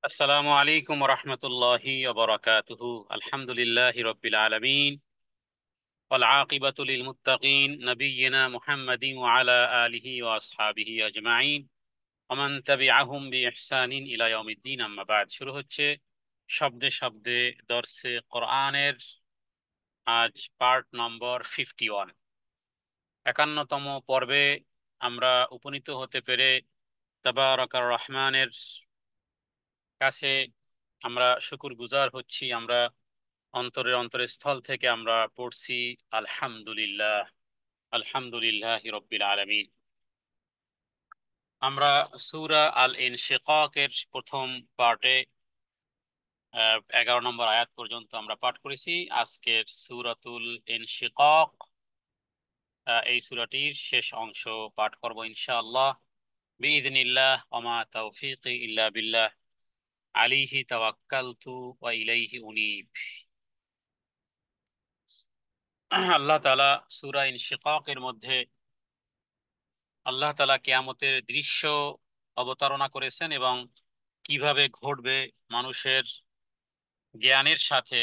আসসালামু আলাইকুম রহমতুল্লাহি ওবরাকাতুহু। আলহামদুলিল্লাহি রব্বিল আলামিন ওয়াল আকিবাতু লিল মুত্তাকিন নবিয়িনা মুহাম্মাদিন ওয়া আলা আলিহি ওয়া আসহাবিহি আজমাইন ওয়া মান তাবিআহুম বিইহসানিন ইলা ইয়াউমিদ্দিন, আম্মা বাদ। শুরু হচ্ছে শব্দে শব্দে দর্সে কোরআনের আজ পার্ট নম্বর 51, 51তম পর্বে আমরা উপনীত হতে পেরে তাবারাকার রহমানের কাছে আমরা শুকরগুজার হচ্ছি। আমরা অন্তরের অন্তরস্থল থেকে আমরা পড়ছি আলহামদুলিল্লাহ, আলহামদুলিল্লাহ রব্বিল আলামিন। আমরা সূরা আল ইনশিকাকের প্রথম পার্টে 11 নম্বর আয়াত পর্যন্ত আমরা পাঠ করেছি। আজকের সূরাতুল ইনশিকাক, এই সূরাটির শেষ অংশ পাঠ করব ইনশাআল্লাহ বিইذনিল্লাহ। ওমা তাওফীকি ইল্লা বিল্লাহ, আলাইহি তাওয়াক্কালতু ওয়া ইলাইহি উনীব। আল্লাহ তাআলা সূরা ইনশিকাকের মধ্যে আল্লাহ তাআলা কিয়ামতের দৃশ্য অবতারণা করেছেন এবং কিভাবে ঘটবে মানুষের জ্ঞানের সাথে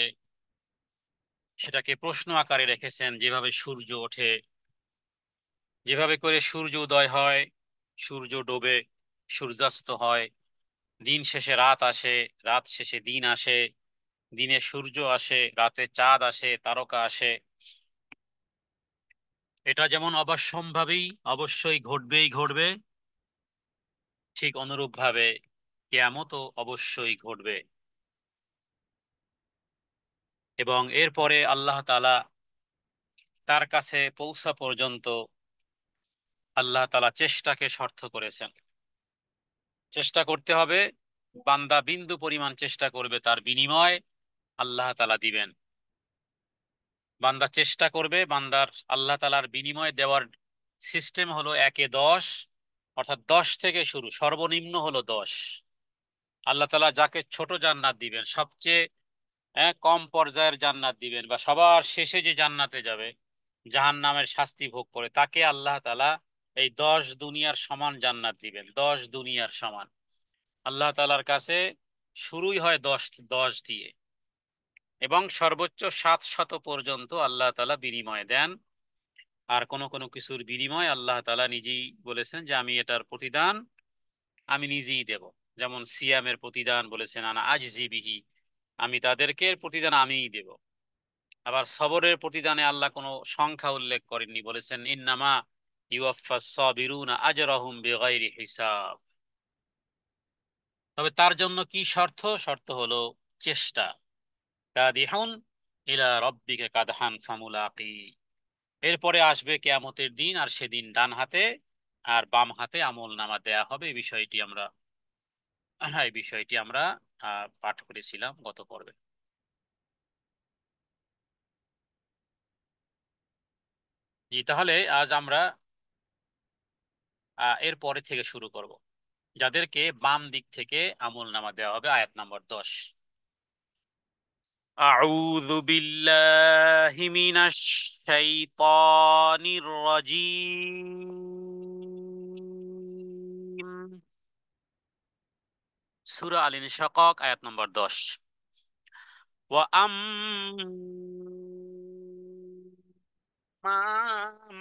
সেটাকে প্রশ্ন আকারে রেখেছেন। যেভাবে সূর্য ওঠে, যেভাবে করে সূর্য উদয় হয়, সূর্য ডোবে, সূর্যাস্ত হয়, দিন শেষে রাত আসে, রাত শেষে দিন আসে, দিনে সূর্য আসে, রাতে চাঁদ আসে, তারকা আসে। এটা যেমন অবশ্যম্ভাবী, অবশ্যই ঘটবেই ঘটবে, ঠিক অনুরূপভাবে কিয়ামতও অবশ্যই ঘটবে। এবং এরপরে আল্লাহ তাআলা তার কাছে পৌঁছা পর্যন্ত আল্লাহ তাআলা চেষ্টাকে শর্ত করেছেন। চেষ্টা করতে হবে, বান্দা বিন্দু পরিমাণ চেষ্টা করবে, তার বিনিময় আল্লাহ তাআলা দিবেন। বান্দা চেষ্টা করবে, বান্দার আল্লাহ তাআলার বিনিময় দেওয়ার সিস্টেম হলো 1-10, অর্থাৎ 10 থেকে শুরু, সর্বনিম্ন হলো 10। আল্লাহ তাআলা যাকে ছোট জান্নাত দিবেন, সবচেয়ে কম পর্যায়ের জান্নাত দিবেন, বা সবার শেষে যে জান্নাতে যাবে জাহান্নামের শাস্তি ভোগ করে, তাকে আল্লাহ তাআলা এই 10 দুনিয়ার সমান জান্নাত দিবেন। 10 দুনিয়ার সমান আল্লাহ তাআলার কাছে শুরুই হয় 10 10 দিয়ে, এবং সর্বোচ্চ 700 পর্যন্ত আল্লাহ তাআলা বিনিময় দেন। আর কোন কোন কিছুর বিনিময় আল্লাহ তাআলা নিজেই বলেছেন যে আমি এটার প্রতিদান আমি নিজেই দেব। যেমন সিয়ামের প্রতিদান বলেছেন আনা আজজি বিহি, আমি তাদেরকে প্রতিদান আমিই দেব। আবার সবরের প্রতিদানে আল্লাহ কোনো সংখ্যা উল্লেখ করেননি, বলেছেন ইন্নামা ইউয়াফফাস সাবিরুনা আজরাহুম বিগাইরি হিসাব। তবে তার জন্য কি শর্ত? শর্ত হলো চেষ্টা। কাদিহুন ইলা রাব্বিকা কাদহান ফামুলাকি। এরপরে আসবে কিয়ামতের দিন, আর সেদিন ডান হাতে আর বাম হাতে আমল নামা দেয়া হবে। এই বিষয়টি আমরা পাঠ করেছিলাম গত পর্বে। জি, তাহলে আজ আমরা এর পরে থেকে শুরু করব। যাদেরকে বাম দিক থেকে আমল নামা দেওয়া হবে, আয়াত নম্বর 10। আউযু বিল্লাহি মিনাশ শাইতানির রাজীম। সূরা আল ইনশিকাক, আয়াত নম্বর 10। ওয়া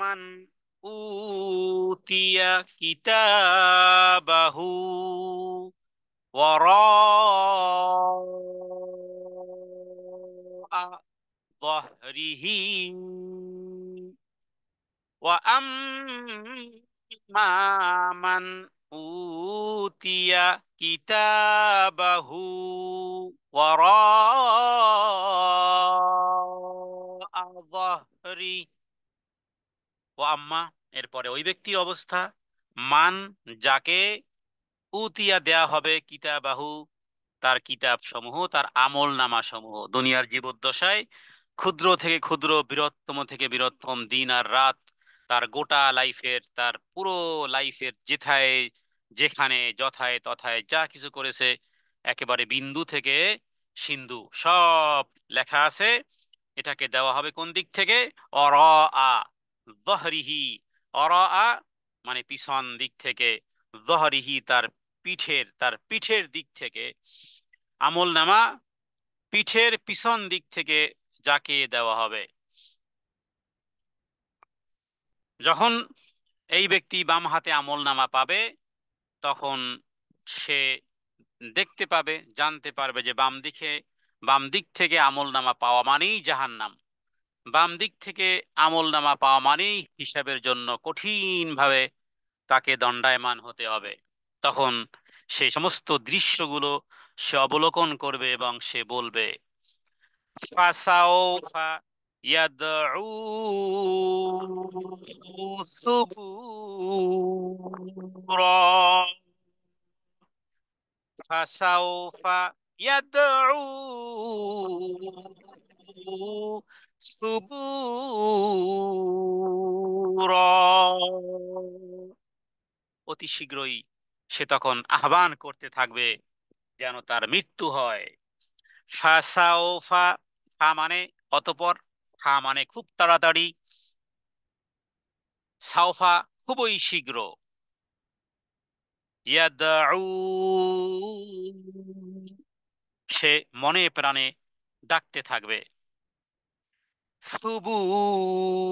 মান উতিয়া কিতাবাহু ওয়ারাআ ظهره وأما من أوتي كتابه وراء ظهره ওয়াম্মা, এরপরে ওই ব্যক্তির অবস্থা, মান যাকে উতিয়া দেয়া হবে কিতাবাহু তার কিতাব সমূহ, তার আমল নামা সমূহ। দুনিয়ার জীবদ্দশায় ক্ষুদ্র থেকে ক্ষুদ্র, বৃহত্তম থেকে বৃহত্তম, দিন আর রাত, তার গোটা লাইফের, তার পুরো লাইফের যেথায় যেখানে যথায় তথায় যা কিছু করেছে, একেবারে বিন্দু থেকে সিন্ধু সব লেখা আছে। এটাকে দেওয়া হবে কোন দিক থেকে? অরা যহরিহি, অরা মানে পিছন দিক থেকে, যহরিহি তার তার পিঠের দিক থেকে আমল নামা পিঠের পিছন দিক থেকে যাকে দেওয়া হবে। যখন এই ব্যক্তি বাম হাতে আমল নামা পাবে, তখন সে দেখতে পাবে, জানতে পারবে যে বাম দিক থেকে আমল নামা পাওয়া মানেই জাহান্নাম। বাম দিক থেকে আমল নামা পাওয়া মানেই হিসাবের জন্য কঠিনভাবে তাকে দণ্ডায়মান হতে হবে। তখন সেই সমস্ত দৃশ্যগুলো সে অবলোকন করবে এবং সে বলবে, ফাসাউফা ইয়াদউ সুবুরা, ফাসাউফা ইয়াদউ সুবুরা। অতি শীঘ্রই সে তখন আহ্বান করতে থাকবে যেন তার মৃত্যু হয়। ফাসাওফা, ফা মানে অতঃপর, ফা মানে খুব তাড়াতাড়ি, সাওফা খুবই শীঘ্র, ইয়াদউ সে মনে প্রাণে ডাকতে থাকবে, সুবুরা।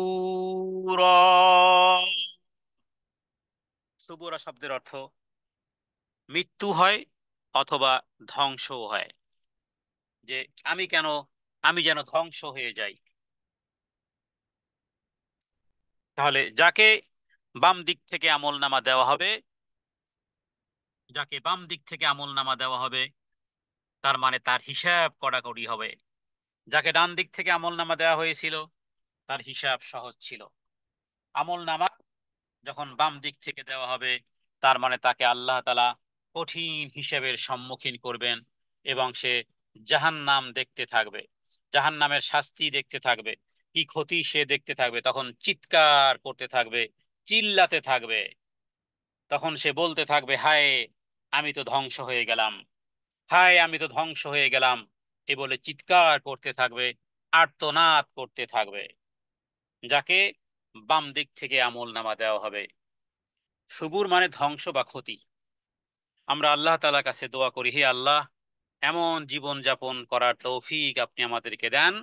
সুবুরা শব্দের অর্থ মৃত্যু হয় অথবা ধ্বংসও হয়, যে আমি যেন ধ্বংস হয়ে যাই। তাহলে বাম দিক থেকে আমল নামা দেওয়া হবে যাকে বাম দিক থেকে আমল নামা দেওয়া হবে তার মানে তার হিসাব কড়াকড়ি হবে। যাকে ডান দিক থেকে আমল নামা দেওয়া হয়েছিল তার হিসাব সহজ ছিল। আমল নামা যখন বাম দিক থেকে দেওয়া হবে, তার মানে তাকে আল্লাহ তাআলা কঠিন হিসেবের সম্মুখীন করবেন এবং সে জাহান্নাম দেখতে থাকবে, জাহান্নামের শাস্তি দেখতে থাকবে, কি ক্ষতি সে দেখতে থাকবে। তখন চিৎকার করতে থাকবে, চিল্লাতে থাকবে, তখন সে বলতে থাকবে, হায় আমি তো ধ্বংস হয়ে গেলাম, হায় আমি তো ধ্বংস হয়ে গেলাম, এ বলে চিৎকার করতে থাকবে, আর্তনাদ করতে থাকবে। যাকে বাম দিক থেকে আমল নামা দেওয়া হবে। সুবুর মানে ধ্বংস বা ক্ষতি। আমরা আল্লাহ তাআলার কাছে দোয়া করি, হে আল্লাহ, এমন জীবন যাপন করার তৌফিক আপনি আমাদেরকে দেন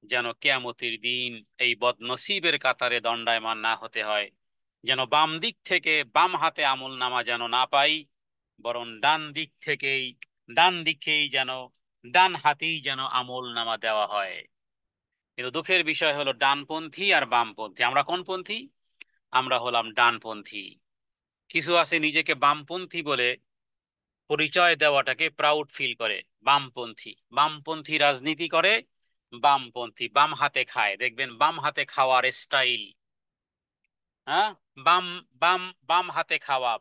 যেন কিয়ামতের দিন এই বদনসিবের কাতারে দণ্ডায়মান না হতে হয়, যেন বাম হাতে আমল নামা যেন না পাই, বরং ডান দিকেই যেন ডান হাতেই যেন আমল নামা দেওয়া হয়। কিন্তু দুঃখের বিষয় হলো ডানপন্থী আর বামপন্থী, আমরা কোন পন্থী? আমরা হলাম ডানপন্থী। কিছু আছে নিজেকে বামপন্থী বলে পরিচয় দেওয়াটাকে প্রাউড ফিল করে, বামপন্থী, বামপন্থী রাজনীতি করে, বামপন্থী, বাম হাতে খায়, দেখবেন বাম হাতে খাওয়ার স্টাইল, হ্যাঁ, বাম বাম বাম হাতে খাওয়া,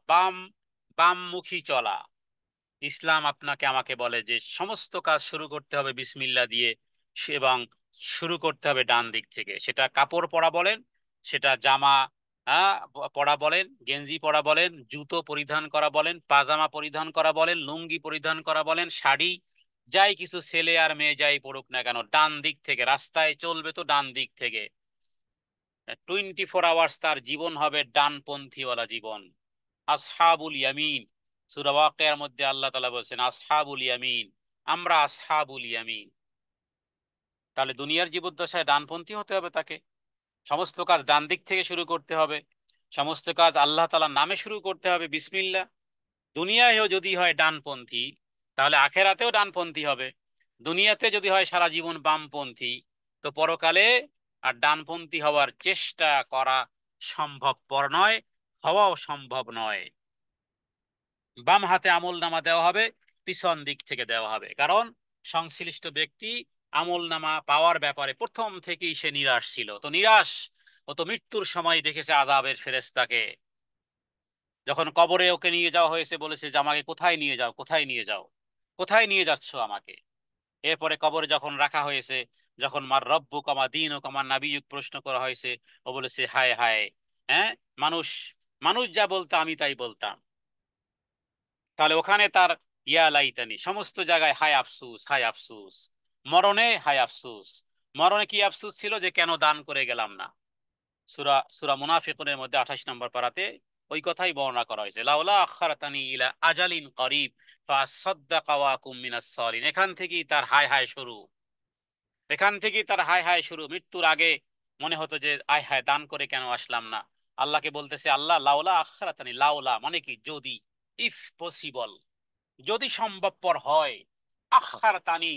বামমুখী চলা। ইসলাম আপনাকে আমাকে বলে যে সমস্ত কাজ শুরু করতে হবে বিসমিল্লাহ দিয়ে, এবং শুরু করতে হবে ডান দিক থেকে। সেটা কাপড় পরা বলেন, সেটা জামা পরা বলেন, গেঞ্জি পরা বলেন, জুতো পরিধান করা বলেন, পাজামা পরিধান করা বলেন, লুঙ্গি পরিধান করা বলেন, শাড়ি, যাই কিছু ছেলে আর মেয়ে যাই পড়ুক না কেন, ডান দিক থেকে রাস্তায় চলবে তো ডান দিক থেকে। 24 আওয়ার্স তার জীবন হবে ডানপন্থীওয়ালা জীবন। আসহাবুল ইয়ামিন, সূরা ওয়াকিয়ার মধ্যে আল্লাহ তাআলা বলছেন আসহাবুল ইয়ামিন, আমরা আসহাবুল ইয়ামিন। তাহলে দুনিয়ার জীবদ্দশায় ডানপন্থী হতে হবে তাকে, সমস্ত কাজ ডান দিক থেকে শুরু করতে হবে, সমস্ত কাজ আল্লাহ তাআলার নামে শুরু করতে হবে, বিসমিল্লাহ। দুনিয়ায়ও যদি হয় ডানপন্থী, তাহলে আখেরাতেও ডানপন্থী হবে। দুনিয়াতে যদি হয় সারা জীবন বামপন্থী, তো পরকালে আর ডানপন্থী হওয়ার চেষ্টা করা সম্ভবপর নয়, হওয়াও সম্ভব নয়। বাম হাতে আমল নামা দেওয়া হবে, পিছন দিক থেকে দেওয়া হবে, কারণ সংশ্লিষ্ট ব্যক্তি আমল নামা পাওয়ার ব্যাপারে প্রথম থেকেই সে নিরাশ ছিল। তো নিরাশ, ও তো মৃত্যুর সময় দেখেছে আযাবের ফেরেশতাকে। যখন কবরে ওকে নিয়ে যাওয়া হয়েছে, বলেছে যে আমাকে কোথায় নিয়ে যাও, কোথায় নিয়ে যাও, কোথায় নিয়ে যাচ্ছ আমাকে। এরপরে কবরে যখন রাখা হয়েছে, যখন মার রব্বুক ওয়া মা দীনুক ওয়া মা নাবিয়্যুক প্রশ্ন করা হয়েছে, ও বলেছে হায় হায়, হ্যাঁ, মানুষ মানুষ যা বলতো আমি তাই বলতাম। তাহলে ওখানে তার ইয়া লাইতানি, সমস্ত জায়গায় হায় আফসুস, হায় আফসুস। মরণে হায় আফসুস, মরণে কি আফসুস ছিল যে কেন দান করে গেলাম না। সূরা সূরা মুনাফিকুনের মধ্যে 28 নম্বর পারাতে ওই কথাই বর্ণনা করা হয়েছে, লাউলা আখারাতানি ইলা আজালিন করিব ফাসাদ্দাকা ওয়া আকুম মিনাস সালিহিন। এখান থেকেই তার হায় হায় শুরু, এখান থেকেই তার হায় হায় শুরু। মৃত্যুর আগে মনে হতো যে আয় হায় দান করে কেন আসলাম না। আল্লাহকে বলতেছে, আল্লাহ লাউলা আখারাতানি, লাউলা মানে কি যদি, ইফ পসিবল, যদি সম্ভবপর হয়, আখার তানি,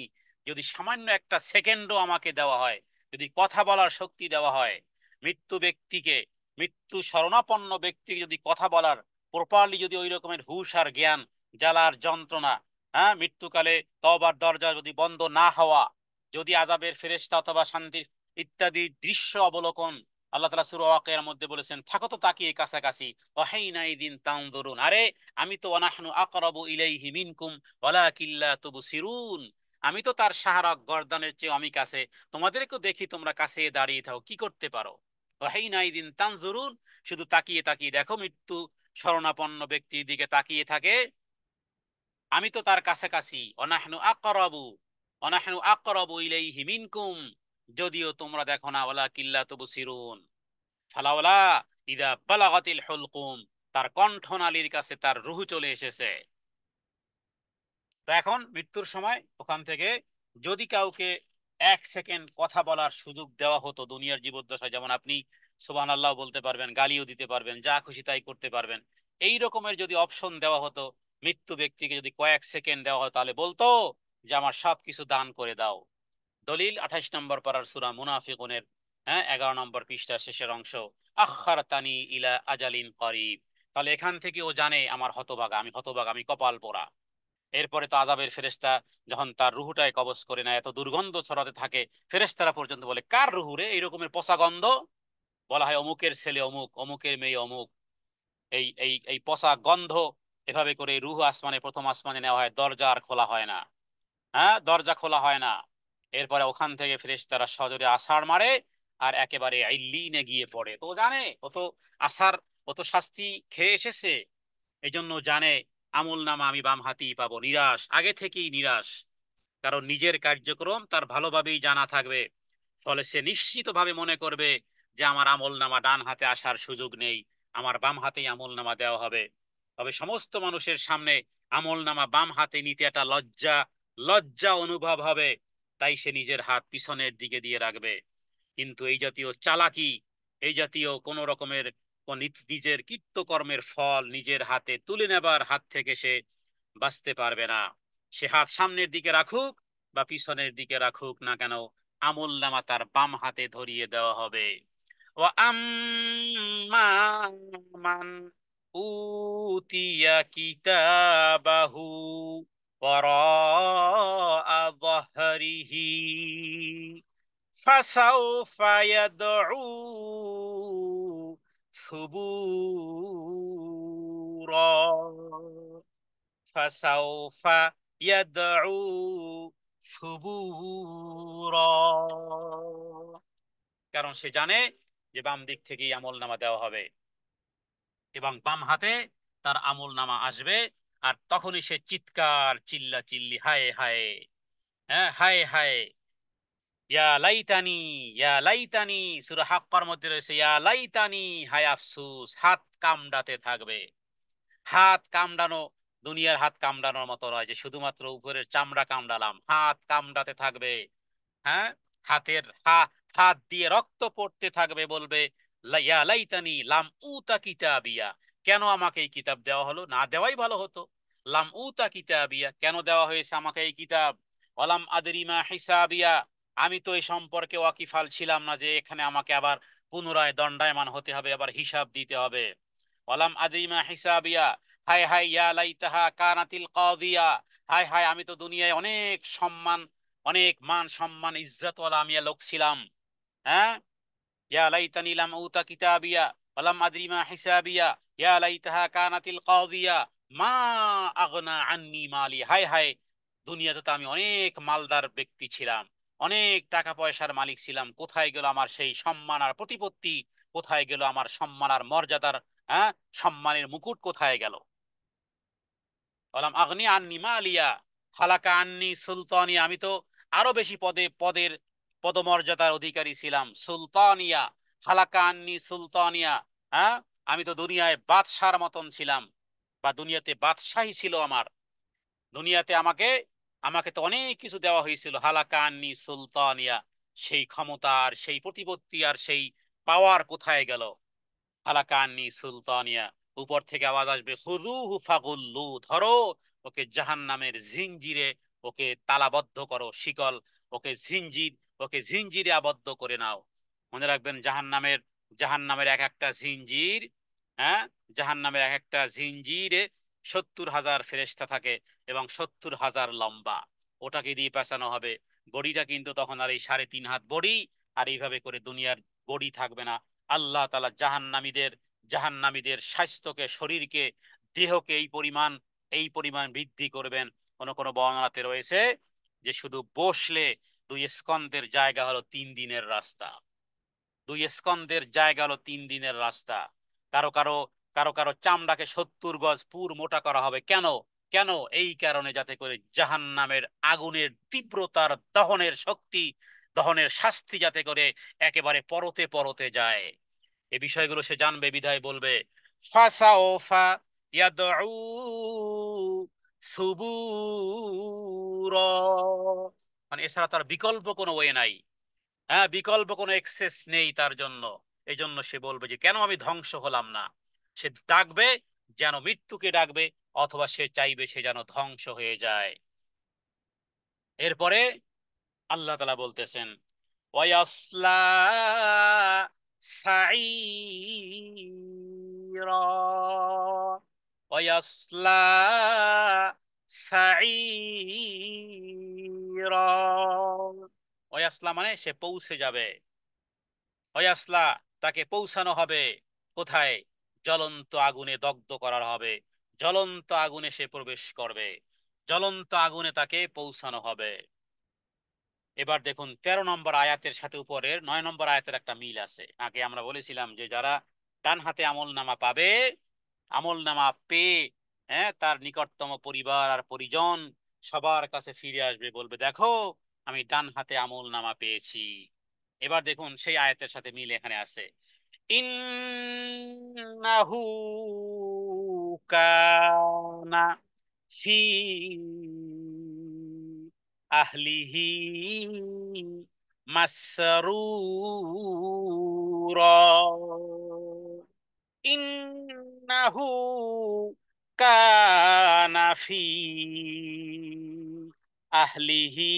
যদি সামান্য একটা সেকেন্ডও আমাকে দেওয়া হয়, যদি কথা বলার শক্তি দেওয়া হয়, মৃত্যু ব্যক্তিকে, মৃত্যু শরণাপন্ন ব্যক্তিকে যদি কথা বলার প্রপারলি, যদি ওই রকমের হুঁশ আর জ্ঞান, জ্বালার যন্ত্রণা, হ্যাঁ, মৃত্যুকালে তওবার দরজা যদি বন্ধ না হওয়া, যদি আযাবের ফেরেশতা অথবা শান্তির ইত্যাদি দৃশ্য অবলোকন, আল্লাহ তাআলা সূরা ওয়াকিয়ার মধ্যে বলেছেন, থাকো তো তাকিয়ে কাছাকাছি, ওয়াহিনাইদিন তানজুরুন, আরে আমি তো ওয়ানাহনু আকরাবু ইলাইহি মিনকুম ওয়ালাকিন লা তুবসিরুন, আমি তো তার শাহরাগ গর্দানের চেয়ে আমি কাছে, তোমাদেরকেও দেখি তোমরা কাছে দাঁড়িয়ে থাকো, কি করতে পারো। ওয়াহিনাইদিন তানজুরুন, শুধু তাকিয়ে তাকিয়ে দেখো, মৃত্যু শরণাপন্ন ব্যক্তির দিকে তাকিয়ে থাকে, আমি তো তার কাছাকাছি, অনাহনু আকরাবু, অনাহনু আকরাবু ইলাইহি মিনকুম, যদিও তোমরা দেখো না, ওয়ালাকিন লা তুবসিরুন, ফালাওলা ইদা বালাগাতিল হুলকুম, তার কণ্ঠনালীর কাছে তার রূহ চলে এসেছে। তো এখন মৃত্যুর সময় ওখান থেকে যদি কাউকে 1 সেকেন্ড কথা বলার সুযোগ দেওয়া হতো দুনিয়ার জীবদ্দশায়, যেমন আপনি সুবহানাল্লাহ বলতে পারবেন, গালিও দিতে পারবেন, যা খুশি তাই করতে পারবেন, এই রকমের যদি অপশন দেওয়া হতো, মৃত্যু ব্যক্তিকে যদি কয়েক সেকেন্ড দেওয়া হতো, তাহলে বলতো যে আমার সব কিছু দান করে দাও। দলিল 28 নম্বর পারার সূরা মুনাফিকুনের, হ্যাঁ, 11 নম্বর পৃষ্ঠার শেষের অংশ, আখারতানি ইলা আজালিন করিব। তাহলে এখান থেকে ও জানে আমার হতভাগা, আমি হতভাগা, আমি কপাল পোড়া। এরপরে তো আযাবের ফেরেশতা যখন তার রুহুটায় কবজ করে নেয়, এত দুর্গন্ধ ছড়াতে থাকে, ফেরেশতারা পর্যন্ত বলে, কার রুহু রে এই রকমের পচা গন্ধ। বলা হয় অমুকের ছেলে অমুক, অমুকের মেয়ে অমুক, এই এই এই পচা গন্ধ। এভাবে করে রুহু আসমানে, প্রথম আসমানে নেওয়া হয়, দরজা আর খোলা হয় না, হ্যাঁ, দরজা খোলা হয় না। এরপরে ওখান থেকে ফেরেশতারা সজোরে আছাড় মারে আর একেবারে ইল্লিনে গিয়ে পড়ে। তো ও জানে, ও তো আসার, ও তো শাস্তি খেয়ে এসেছে, এই জন্য জানে আমল নামা আমি বাম হাতেই পাবো, নিরাশ, আগে থেকেই নিরাশ। কারণ নিজের কার্যক্রম তার ভালোভাবেই জানা থাকবে, ফলে সে নিশ্চিতভাবে মনে করবে যে আমার আমল নামা ডান হাতে আসার সুযোগ নেই, আমার বাম হাতেই আমল নামা দেওয়া হবে। তবে সমস্ত মানুষের সামনে আমল নামা বাম হাতে নিতে একটা লজ্জা, লজ্জা অনুভব হবে, তাই সে নিজের হাত পিছনের দিকে দিয়ে রাখবে। কিন্তু এই জাতীয় চালাকি, এই জাতীয় কোন রকমের নিজের কৃত্যকর্মের ফল নিজের হাতে তুলে নেবার হাত থেকে সে বাঁচতে পারবে না। সে হাত সামনের দিকে রাখুক বা পিছনের দিকে রাখুক না কেন, আমল নামা তার বাম হাতে ধরিয়ে দেওয়া হবে। ও আম্মা মান উতিয়া কিতাবাহু ওয়ারাআ যাহরিহি ফাসাউফা ইয়াদউ সুবুরা, ফাসাউফা ইয়াদউ সুবুরা, কারণ সে জানে যে বাম দিক থেকেই আমল নামা দেওয়া হবে এবং বাম হাতে তার আমল নামা আসবে। আর তখনই সে চিৎকার চিল্লা চিল্লি, হায় হায়, হ্যাঁ, হায় হায়, ইয়া লাইতানি, ইয়া লাইতানি, সূরা হাক্কার মধ্যে রয়েছে ইয়া লাইতানি, হায় আফসুস, হাত কামড়াতে থাকবে। হাত কামড়ানো দুনিয়ার হাত কামড়ানোর মতো নয় যে শুধুমাত্র উপরের চামড়া কামড়ালাম, হাত কামড়াতে থাকবে, হ্যাঁ, হাত দিয়ে রক্ত পড়তে থাকবে, বলবে ইয়া লাইতানি লাম উতা কিতাবিয়া, কেন আমাকে এই কিতাব দেওয়া হলো, না দেওয়াই ভালো হতো। লাম উতা কিতাবিয়া, কেন দেওয়া হয়েছে আমাকে এই কিতাব। ওয়ালাম আদরি মা হিসাবিয়া, আমি তো এই সম্পর্কে ওয়াকিফাল ছিলাম না যে এখানে আমাকে আবার পুনরায় দণ্ডায়মান হতে হবে, আবার হিসাব দিতে হবে। ওয়ালাম আদরি মা হিসাবিয়া, হায় হায়, ইয়া লাইতাহা কানাতিল কাদিয়া, হায় হায়, আমি তো দুনিয়ায় অনেক সম্মান, অনেক মান সম্মান ইজ্জতওয়ালা আমি লোক ছিলাম, হ্যাঁ, ইয়া লাইতানি লাম উতা কিতাবিয়া ওয়ালাম আদরি মা হিসাবিয়া ইয়া লাইতাহা কানাতিল কাদিয়া মা আগনা আন্নি মালি, হায় হায়, দুনিয়াতে তো আমি অনেক মালদার ব্যক্তি ছিলাম, অনেক টাকা পয়সার মালিক ছিলাম, কোথায় গেল আমার সেই সম্মান আর প্রতিপত্তি, কোথায় গেল আমার সম্মান আর মর্যাদার, হ্যাঁ, সম্মানের মুকুট কোথায় গেল। বললাম আগনি আন্নি মালিয়া, হালাকা আন্নি সুলতানিয়া, আমি তো আরো বেশি পদের পদমর্যাদার অধিকারী ছিলাম, সুলতানিয়া, হালাকা আন্নি সুলতানিয়া, হ্যাঁ, আমি তো দুনিয়ায় বাদশার মতন ছিলাম, বা দুনিয়াতে বাদশাহী ছিল আমার। দুনিয়াতে আমাকে আমাকে তো অনেক কিছু দেওয়া হয়েছিল, হালাকান্নি সুলতানিয়া, সেই ক্ষমতা আর সেই প্রতিপত্তি আর সেই পাওয়ার কোথায় গেল? হালাকান্নি সুলতানিয়া। উপর থেকে আওয়াজ আসবে, খুযূহু ফাগুল্লু, ধরো ওকে জাহান্নামের জিঞ্জিরে, ওকে তালাবদ্ধ করো, শিকল, ওকে জিঞ্জির, ওকে জিঞ্জিরে আবদ্ধ করে নাও। মনে রাখবেন, জাহান্নামের এক একটা জিঞ্জির, হ্যাঁ, জাহান্নামের এক একটা জিঞ্জিরে 70,000 ফেরেশতা থাকে, এবং 70,000 লম্বা। ওটাকে দিয়ে পেঁচানো হবে। বডিটা কিন্তু তখন আর এই 3.5 হাত বডি, আর এইভাবে করে দুনিয়ার বডি থাকবে না। আল্লাহ তাআলা জাহান্নামীদের স্বাস্থ্যকে, শরীরকে, দেহকে এই পরিমাণ বৃদ্ধি করবেন। কোন কোন বর্ণনাতে রয়েছে যে শুধু বসলে 2 স্কন্ধের জায়গা হলো 3 দিনের রাস্তা। 2 স্কন্ধের জায়গা হলো 3 দিনের রাস্তা। কারো কারো কারো কারো চামড়াকে 70 গজ পুর মোটা করা হবে। কেন? কেন? এই কারণে, যাতে করে জাহান্নামের আগুনের তীব্রতার, দহনের শক্তি, দহনের শাস্তি যাতে করে একেবারে পরতে পরতে যায়। এ বিষয়গুলো সে জানবে, বিধায় বলবে, ফাসাওফা ইয়াদউ সুবুরা। মানে এছাড়া তার বিকল্প কোনো ওয়ে নাই। হ্যাঁ, বিকল্প কোনো এক্সেস নেই তার জন্য। এই জন্য সে বলবে যে কেন আমি ধ্বংস হলাম না। সে ডাকবে, যেন মৃত্যুকে ডাকবে, অথবা সে চাইবে সে যেন ধ্বংস হয়ে যায়। এরপরে আল্লাহ তাআলা বলতেছেন, ওয়াসলা সাঈরা, ওয়াসলা সাঈরা। ওয়াসলা মানে সে পৌঁছে যাবে। ওয়াসলা, তাকে পৌঁছানো হবে। কোথায়? জ্বলন্ত আগুনে দগ্ধ করার হবে। জ্বলন্ত আগুনে সে প্রবেশ করবে। জ্বলন্ত আগুনে তাকে পৌঁছানো হবে। এবার দেখুন, 13 নম্বর আয়াতের সাথে উপরের 9 নম্বর আয়াতের একটা মিল আছে। আগে আমরা বলেছিলাম যে যারা ডান হাতে আমল নামা পাবে, আমল নামা পেয়ে, হ্যাঁ, তার নিকটতম পরিবার আর পরিজন সবার কাছে ফিরে আসবে, বলবে দেখো আমি ডান হাতে আমল নামা পেয়েছি। এবার দেখুন, সেই আয়াতের সাথে মিল এখানে আছে। ইন্নাহু কানা ফি আহলিহি মাসরুরা। ইন্নাহু কানা ফি আহলিহি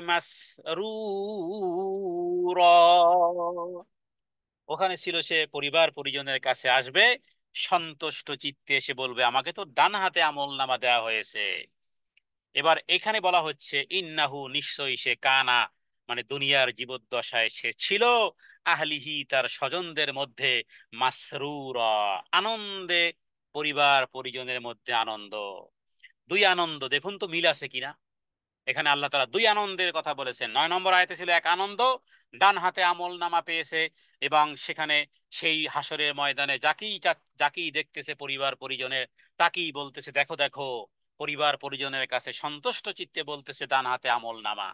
মাসরুরা। ওখানে ছিল, সে পরিবার পরিজনের কাছে আসবে, সন্তুষ্ট চিত্তে এসে বলবে আমাকে তো ডান হাতে আমল নামা দেওয়া হয়েছে। এবার এখানে বলা হচ্ছে, ইন্নাহু, নিশ্চয়ই সে, কানা মানে দুনিয়ার জীবদ্দশায় সে ছিল, আহলিহি তার স্বজনদের মধ্যে, মাসরুরা আনন্দে, পরিবার পরিজনের মধ্যে আনন্দ। দুই আনন্দ, দেখুন তো মিল আছে কিনা। এখানে আল্লাহ তাআলা দুই আনন্দের কথা বলেছেন। 9 নম্বর আয়াতে ছিল এক আনন্দ, ডান হাতে আমল নামা পেয়েছে, এবং সেখানে সেই হাসরের ময়দানে যাকেই দেখতেছে পরিবার পরিজনের, তাকেই বলতেছে দেখো দেখো, পরিবার পরিজনের কাছে সন্তুষ্ট চিত্তে বলতেছে ডান হাতে আমল নামা।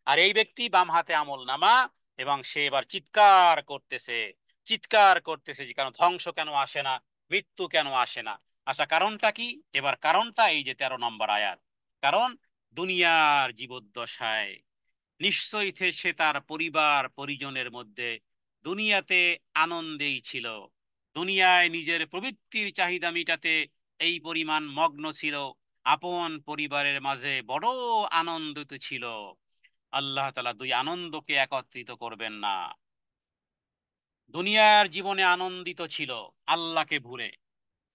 আর এই ব্যক্তি বাম হাতে আমল নামা, এবং সে এবার চিৎকার করতেছে যে কেন ধ্বংস কেন আসে না, মৃত্যু কেন আসে না। আচ্ছা, কারণটা কি? এবার কারণটা এই যে 13 নম্বর আয়াত। কারণ, দুনিয়ার জীবদ্দশায় নিশ্চয়ই সে তার পরিবার পরিজনের মধ্যে দুনিয়াতে আনন্দেই ছিল। দুনিয়ায় নিজের প্রবৃত্তির চাহিদা মিটাতে এই পরিমাণ মগ্ন ছিল, আপন পরিবারের মাঝে বড় আনন্দিত ছিল। আল্লাহ তাআলা দুই আনন্দকে একত্রিত করবেন না। দুনিয়ার জীবনে আনন্দিত ছিল আল্লাহকে ভুলে।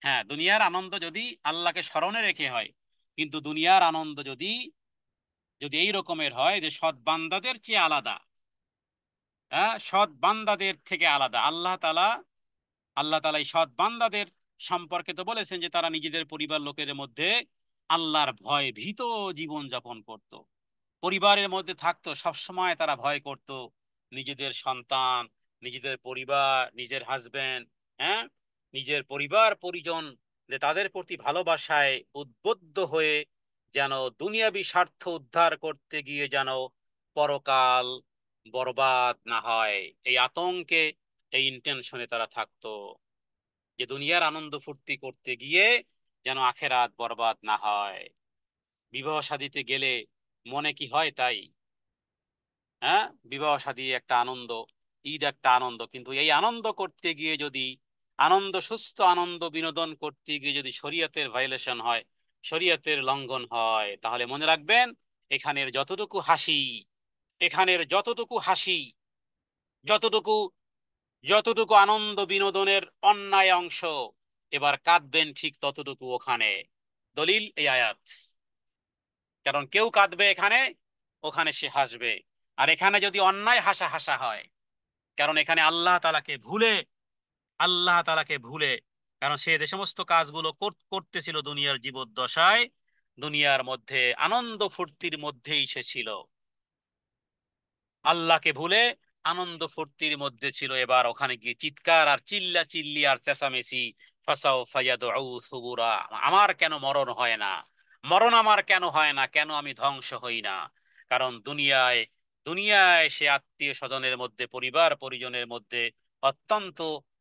হ্যাঁ, দুনিয়ার আনন্দ যদি আল্লাহকে স্মরণে রেখে হয়, কিন্তু দুনিয়ার আনন্দ যদি যদি এই রকমের হয় যে সৎ বান্দাদের চেয়ে আলাদা, হ্যাঁ, সৎ বান্দাদের থেকে আলাদা, আল্লাহ তাআলা এই সৎ বান্দাদের সম্পর্কে তো বলেছেন যে তারা নিজেদের পরিবার লোকের মধ্যে আল্লাহর ভয় ভীত জীবন যাপন করত। পরিবারের মধ্যে থাকতো, সবসময় তারা ভয় করত নিজেদের সন্তান, নিজেদের পরিবার, নিজের হাজবেন্ড, হ্যাঁ, নিজের পরিবার পরিজন, যে তাদের প্রতি ভালোবাসায় উদ্বুদ্ধ হয়ে যেন দুনিয়াবী স্বার্থ উদ্ধার করতে গিয়ে যেন পরকাল বরবাদ না হয়, এই আতঙ্কে, এই ইন্টেনশনে তারা থাকতো। যে দুনিয়ার আনন্দ ফুর্তি করতে গিয়ে যেন আখেরাত বরবাদ না হয়। বিবাহ শাদীতে গেলে মনে কি হয় তাই? হ্যাঁ, বিবাহ শাদী একটা আনন্দ, ঈদ একটা আনন্দ, কিন্তু এই আনন্দ করতে গিয়ে যদি সুস্থ আনন্দ বিনোদন করতে গিয়ে যদি শরীয়তের ভায়োলেশন হয়, শরীয়তের লঙ্ঘন হয়, তাহলে মনে রাখবেন এখানের যতটুকু হাসি, এখানের যতটুকু হাসি, যতটুকু যতটুকু আনন্দ বিনোদনের অন্যায় অংশ, এবার কাঁদবেন ঠিক ততটুকু ওখানে। দলিল এই আয়াত। কারণ কেউ কাঁদবে এখানে, ওখানে সে হাসবে। আর এখানে যদি অন্যায় হাসা হাসা হয়, কারণ এখানে আল্লাহ তাআলাকে ভুলে, কারণ সে যে সমস্ত কাজগুলো করতেছিল দুনিয়ার জীবদ্দশায়, দুনিয়ার মধ্যে আনন্দ ফুর্তির মধ্যেই সে ছিল, আল্লাহকে ভুলে আনন্দ ফুর্তির মধ্যে ছিল। এবার ওখানে গিয়ে চিৎকার আর চিল্লা চিল্লি আর চেঁচামেচি, ফাসাও ফায়াদউ সুবুরা, আমার কেন মরণ হয় না, মরণ আমার কেন হয় না, কেন আমি ধ্বংস হই না? কারণ দুনিয়ায় সে আত্মীয় স্বজনের মধ্যে, পরিবার পরিজনের মধ্যে অত্যন্ত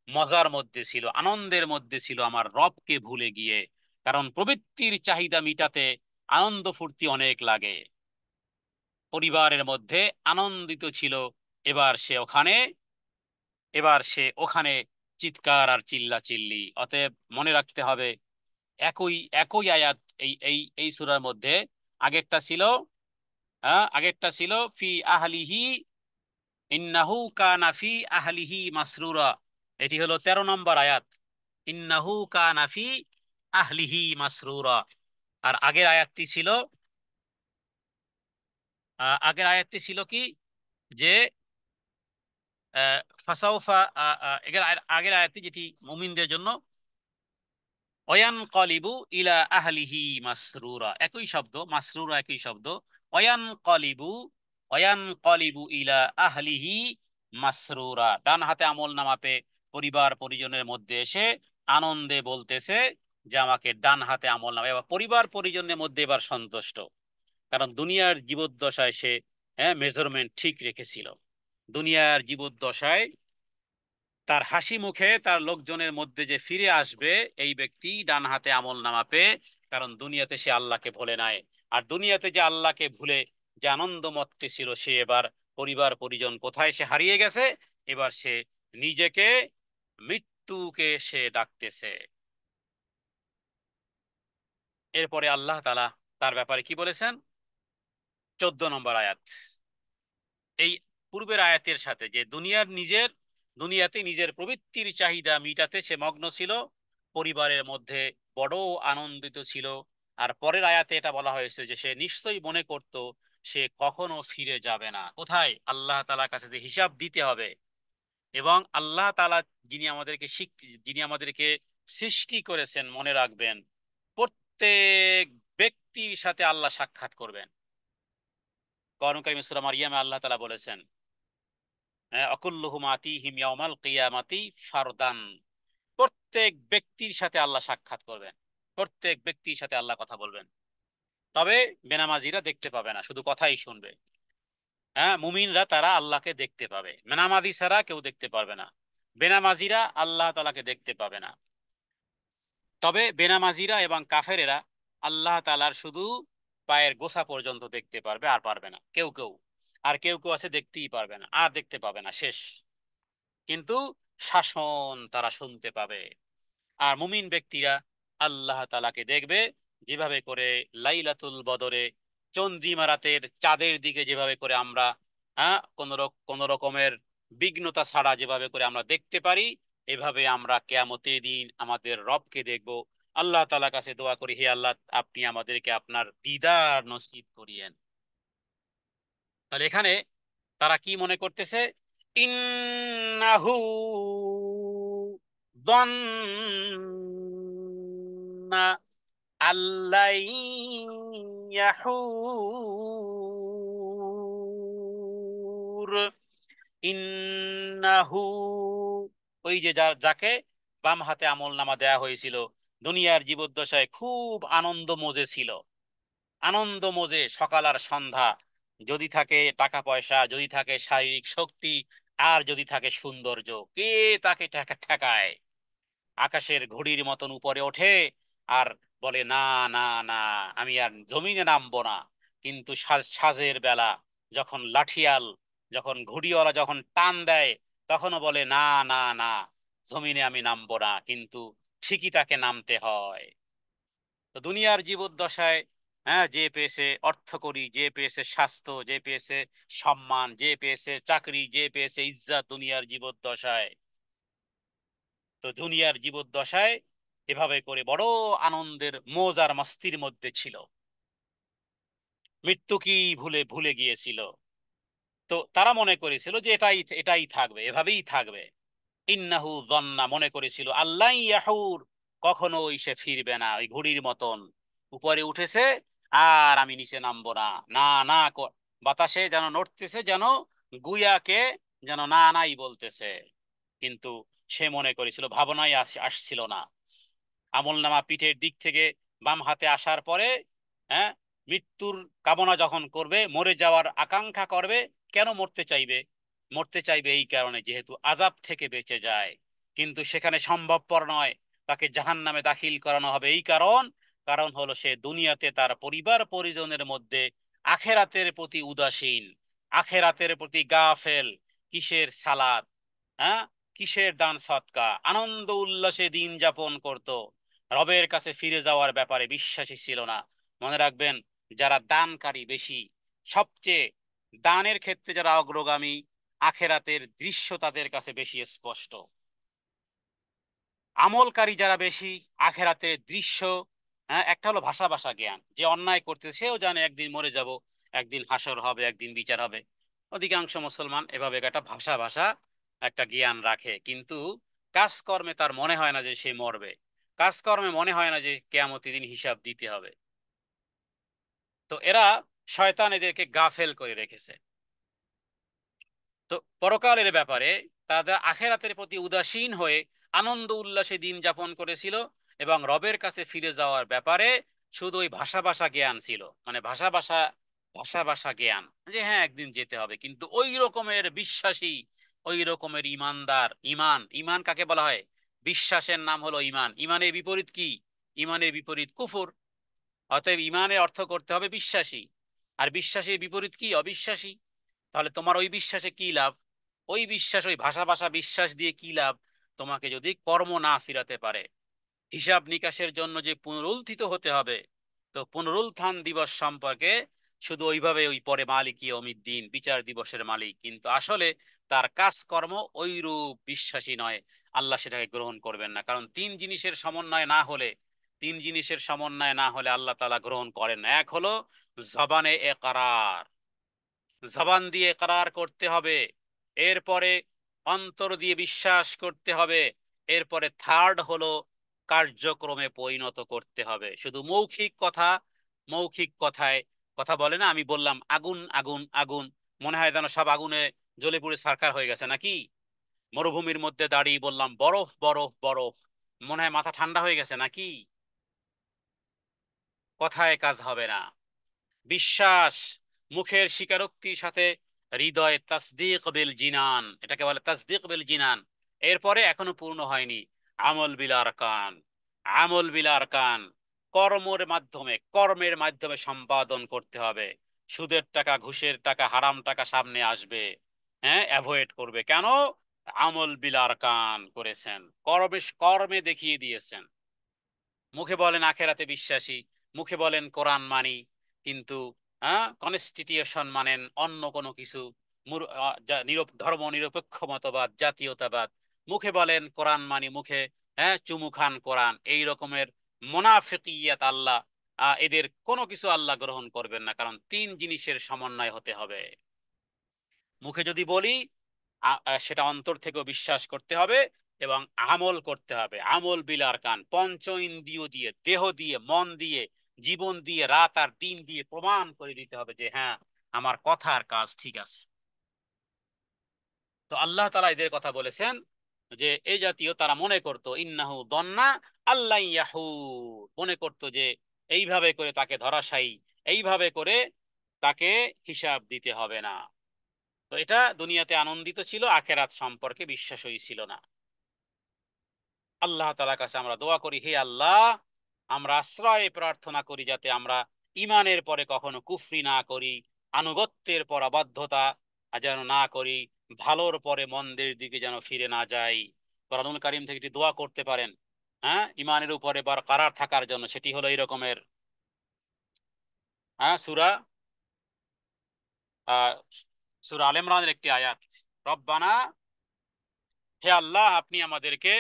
মজার মধ্যে ছিল, আনন্দের মধ্যে ছিল, আমার রবকে ভুলে গিয়ে। কারণ প্রবৃত্তির চাহিদা মিটাতে আনন্দ ফুর্তি অনেক লাগে, পরিবারের মধ্যে আনন্দিত ছিল। এবার সে ওখানে এবার সে ওখানে চিৎকার আর চিল্লা চিল্লি। অতএব মনে রাখতে হবে, একই একই আয়াত এই এই এই সূরার মধ্যে। আগেরটা ছিল আগেরটা ছিল ফি আহলিহি, ইন্নাহু কানা ফি আহলিহি মাসরুরা। এটি হলো 13 নম্বর আয়াত, ইন্নাহু কানা ফি আহলিহি মাসরুরা। আর আগের আয়াতটি ছিল কি, যে ফাসাউফা, আগের আয়াতটি যেটি মুমিনদের জন্য, ওয়ান কলিবু ইলা আহলিহি মাসরুরা, একই শব্দ, মাসরুরা একই শব্দ। ওয়ান কলিবু ওয়ান কলিবু ইলা আহলিহি মাসরুরা, ডান হাতে আমল নামা পেয়ে পরিবার পরিজনের মধ্যে এসে আনন্দে বলতেছে যে আমাকে ডান হাতে আমল নামা। এবার পরিবার পরিজনের মধ্যে এবার সন্তুষ্ট, কারণ দুনিয়ার জীবদ্দশায় সে মেজারমেন্ট ঠিক রেখেছিল। দুনিয়ার জীবদ্দশায় তার হাসি মুখে তার লোকজনের মধ্যে যে ফিরে আসবে এই ব্যক্তি ডান হাতে আমল নামা পেয়ে, কারণ দুনিয়াতে সে আল্লাহকে ভুলে নাই। আর দুনিয়াতে যে আল্লাহকে ভুলে যে আনন্দ মত্তে ছিল, সে এবার পরিবার পরিজন কোথায় সে হারিয়ে গেছে। এবার সে নিজেকে, মৃত্যুকে সে ডাকতেছে। এরপরে আল্লাহ তাআলা তার ব্যাপারে কি বলেছেন? 14 নম্বর আয়াত। এই পূর্বের আয়াতের সাথে, যে দুনিয়াতে নিজের প্রবৃত্তির চাহিদা মিটাতে সে মগ্ন ছিল, পরিবারের মধ্যে বড় আনন্দিত ছিল। আর পরের আয়াতে এটা বলা হয়েছে যে সে নিশ্চয়ই মনে করত সে কখনো ফিরে যাবে না কোথায়, আল্লাহ তাআলার কাছে যে হিসাব দিতে হবে। এবং আল্লাহ তাআলা যিনি আমাদেরকে সৃষ্টি করেছেন, মনে রাখবেন প্রত্যেক ব্যক্তির সাথে আল্লাহ সাক্ষাৎ করবেন। কোরআন কারীম সূরা মারইয়ামে আল্লাহ তাআলা বলেছেন, অকুল্লুহুম আতিহিম ইয়াউমাল কিয়ামাতি ফারদান, প্রত্যেক ব্যক্তির সাথে আল্লাহ সাক্ষাৎ করবেন, প্রত্যেক ব্যক্তির সাথে আল্লাহ কথা বলবেন। তবে বেনামাজিরা দেখতে পাবে না, শুধু কথাই শুনবে। মুমিনরা তারা আল্লাহকে দেখতে পাবে, বেনামাজি ছাড়া কেউ দেখতে পারবে না। বেনামাজিরা আল্লাহ তাআলাকে দেখতে পাবে না। তবে বেনামাজিরা এবং কাফেরেরা আল্লাহ তাআলার শুধু পায়ের গোছা পর্যন্ত দেখতে পারবে, আর পারবে না কেউ কেউ। আর কেউ কেউ আছে দেখতেই পারবে না, আর দেখতে পাবে না, শেষ। কিন্তু শাসন তারা শুনতে পাবে। আর মুমিন ব্যক্তিরা আল্লাহ তাআলাকে দেখবে, যেভাবে করে লাইলাতুল বদরে চন্দ্রিমা রাতের চাঁদের দিকে যেভাবে করে আমরা কোন রকমের বিঘ্নতা ছাড়া যেভাবে করে আমরা দেখতে পারি, এভাবে আমরা কিয়ামতের দিন আমাদের রবকে দেখব। আল্লাহ তাআলার কাছে দোয়া করি, হে আল্লাহ, আপনি আমাদেরকে আপনার দিদার নসিব করিয়েন। তাহলে এখানে তারা কি মনে করতেছে? ইন্নাহু দন্না আল্লাই ইয়াহুর। ইন্নাহু, ওই যে যাকে বাম হাতে আমল নামা দেয়া হয়েছিল, দুনিয়ার জীবদ্দশায় খুব আনন্দ মজে ছিল, আনন্দ মজে সকাল আর সন্ধ্যা, যদি থাকে টাকা পয়সা, যদি থাকে শারীরিক শক্তি, আর যদি থাকে সৌন্দর্য, কে তাকে ঠেকায়? আকাশের ঘড়ির মতন উপরে ওঠে আর বলে, না না না, আমি আর জমিনে নামবো না। কিন্তু সাঁঝের বেলা যখন লাঠিয়াল, যখন ঘুড়িওয়ালা যখন টান দেয়, তখনও বলে, না না না, জমিনে আমি নামবো না, কিন্তু ঠিকই তাকে নামতে হয়। তো দুনিয়ার জীবদ্দশায়, হ্যাঁ, যে পেয়েছে অর্থকড়ি, যে পেয়েছে স্বাস্থ্য, যে পেয়েছে সম্মান, যে পেয়েছে চাকরি, যে পেয়েছে ইজ্জত দুনিয়ার জীবদ্দশায়, তো দুনিয়ার জীবদ্দশায় এভাবে করে বড় আনন্দের মোজ আর মস্তির মধ্যে ছিল, মৃত্যু কি ভুলে ভুলে গিয়েছিল। তো তারা মনে করেছিল যে এটাই এটাই থাকবে, এভাবেই থাকবে। ইন্নাহু যন্না, মনে করেছিল আল্লাহ ইয়াহুর, কখনোই সে ফিরবে না, ওই ঘুড়ির মতন উপরে উঠেছে আর আমি নিচে নামবো না। না না বাতাসে যেন নড়তেছে, যেন গুয়াকে যেন না নাই বলতেছে। কিন্তু সে মনে করেছিল, ভাবনাই আসছিল না। আমলনামা পিঠের দিক থেকে বাম হাতে আসার পরে, হ্যাঁ, মৃত্যুর কামনা যখন করবে, মরে যাওয়ার আকাঙ্ক্ষা করবে, কেন মরতে চাইবে? মরতে চাইবে এই কারণে, যেহেতু আযাব থেকে বেঁচে যায়। কিন্তু সেখানে সম্ভবপর নয়, তাকে জাহান্নামে দাখিল করানো হবে। এই কারণ, কারণ হলো সে দুনিয়াতে তার পরিবার পরিজনের মধ্যে আখেরাতের প্রতি উদাসীন, আখেরাতের প্রতি গাফেল। কিসের সালাত, হ্যাঁ, কিসের দান সৎকা, আনন্দ উল্লাসে দিন যাপন করত, রবের কাছে ফিরে যাওয়ার ব্যাপারে বিশ্বাসী ছিল না। মনে রাখবেন, যারা দানকারী বেশি, সবচেয়ে দানের ক্ষেত্রে যারা অগ্রগামী, আখেরাতের দৃশ্য তাদের কাছে বেশি স্পষ্ট। আমলকারী যারা বেশি, আখেরাতের দৃশ্য, হ্যাঁ, একটা হলো ভাষা ভাষা জ্ঞান, যে অন্যায় করতে সেও জানে একদিন মরে যাব, একদিন হাসর হবে, একদিন বিচার হবে। অধিকাংশ মুসলমান এভাবে একটা ভাষা ভাষা একটা জ্ঞান রাখে, কিন্তু কাজকর্মে তার মনে হয় না যে সে মরবে, কাজকর্মে মনে হয় না যে কিয়ামতের দিন হিসাব দিতে হবে। তো এরা, শয়তান এদেরকে গাফেল করে রেখেছে। তো পরকালের ব্যাপারে তাদের আখেরাতের প্রতি উদাসীন হয়ে আনন্দ উল্লাসে দিন যাপন করেছিল, এবং রবের কাছে ফিরে যাওয়ার ব্যাপারে শুধু ওই ভাষা ভাষা জ্ঞান ছিল, মানে ভাষা ভাষা ভাষা ভাষা জ্ঞান, যে হ্যাঁ একদিন যেতে হবে, কিন্তু ওই রকমের বিশ্বাসী, ওই রকমের ইমানদার। ইমান, ইমান কাকে বলা হয়? বিশ্বাসের নাম হলো ইমান। ইমানের বিপরীত কি? ইমানের বিপরীত কুফর। অতএব ইমানের অর্থ করতে হবে বিশ্বাসী, আর বিশ্বাসীর বিপরীত কি? অবিশ্বাসী। তাহলে তোমার ওই বিশ্বাসে কি লাভ? ওই বিশ্বাস, ওই ভাষা ভাষা বিশ্বাস দিয়ে কি লাভ, তোমাকে যদি কর্ম না ফিরাতে পারে? হিসাব নিকাশের জন্য যে পুনরুত্থিত হতে হবে, তো পুনরুত্থান দিবস সম্পর্কে শুধু ওইভাবে, ওই পরে মালিক ইয়াউমিদ্দিন, বিচার দিবসের মালিক, কিন্তু আসলে তার কাজকর্ম ওইরূপ বিশ্বাসী নয়। আল্লাহ সেটাকে গ্রহণ করবেন না, কারণ তিন জিনিসের সমন্বয় না হলে, তিন জিনিসের সমন্বয় না হলে আল্লাহ তাআলা গ্রহণ করেন না। এক হলো জবানে একারার, জবান দিয়ে ইকরার করতে হবে, এরপরে অন্তর দিয়ে বিশ্বাস করতে হবে, এরপরে থার্ড হলো কার্যক্রমে পরিণত করতে হবে। শুধু মৌখিক কথা, মৌখিক কথায় কথা বলে না, আমি বললাম আগুন আগুন আগুন, মনে হয় যেন সব আগুনে জ্বলে পুড়ে ছারখার হয়ে গেছে নাকি? মরুভূমির মধ্যে দাঁড়িয়ে বললাম বরফ বরফ বরফ, মনে হয় মাথা ঠান্ডা হয়ে গেছে নাকি? কথায় কাজ হবে না। বিশ্বাস মুখের স্বীকারোক্তির সাথে হৃদয়ে তাসদিক বিল জিনান, এটাকে বলে তাসদিক বিল জিনান। এরপরে এখনো পূর্ণ হয়নি আমল বিল আরকান। আমল বিল আরকান, কর্মের মাধ্যমে, কর্মের মাধ্যমে সম্পাদন করতে হবে। সুদের টাকা, ঘুষের টাকা, হারাম টাকা সামনে আসবে, হ্যাঁ, অ্যাভয়েড করবে। কেন? আমল বিল আরকান করেছেন, কর্মে কর্মে দেখিয়ে দিয়েছেন। মুখে বলেন আখেরাতে বিশ্বাসী, মুখে বলেন কোরআন মানি, কিন্তু কনস্টিটিউশন মানেন অন্য কোনো কিছু, ধর্ম নিরপেক্ষ মতবাদ, জাতীয়তাবাদ। মুখে বলেন কোরআন মানি, মুখে, হ্যাঁ, চুমু খান কোরআন, এই রকমের মোনাফিকিয়াত আল্লাহ, এদের কোনো কিছু আল্লাহ গ্রহণ করবেন না, কারণ তিন জিনিসের সমন্বয় হতে হবে। মুখে যদি বলি, সেটা অন্তর থেকেও বিশ্বাস করতে হবে, এবং আমল করতে হবে। আমল বিল আরকান, পঞ্চ ইন্দ্রিয় দিয়ে, দেহ দিয়ে, মন দিয়ে, জীবন দিয়ে, রাত আর দিন দিয়ে প্রমাণ করে দিতে হবে যে হ্যাঁ, আমার কথার কাজ ঠিক আছে। তো আল্লাহ তাআলা এদের কথা বলেছেন যে এই জাতীয়, তারা মনে করতো ইন্নাহু দন্না আল্লাহ ইয়াহু, মনে করতো যে এইভাবে করে তাকে ধরাশায়ী, এইভাবে করে তাকে হিসাব দিতে হবে না। তো এটা দুনিয়াতে আনন্দিত ছিল, আখেরাত সম্পর্কে বিশ্বাসই ছিল না। আল্লাহ তাআলার কাছে আমরা দোয়া করি, হে আল্লাহ, আমরা আশ্রয় প্রার্থনা করি যাতে আমরা ইমানের পরে কখনো কুফরি না করি, আনুগত্যের পর অবাধ্যতা যেন না করি, ভালোর পরে মন্দের দিকে যেন ফিরে না যাই। কোরআনুল কারীম থেকে একটি দোয়া করতে পারেন, হ্যাঁ, ইমানের উপরে বরকরার থাকার জন্য। সেটি হলো এই রকমের, হ্যাঁ, আহ সূরা আলে ইমরানের একটি আয়াত, রব্বানা, হে আল্লাহ, আপনি আমাদেরকে,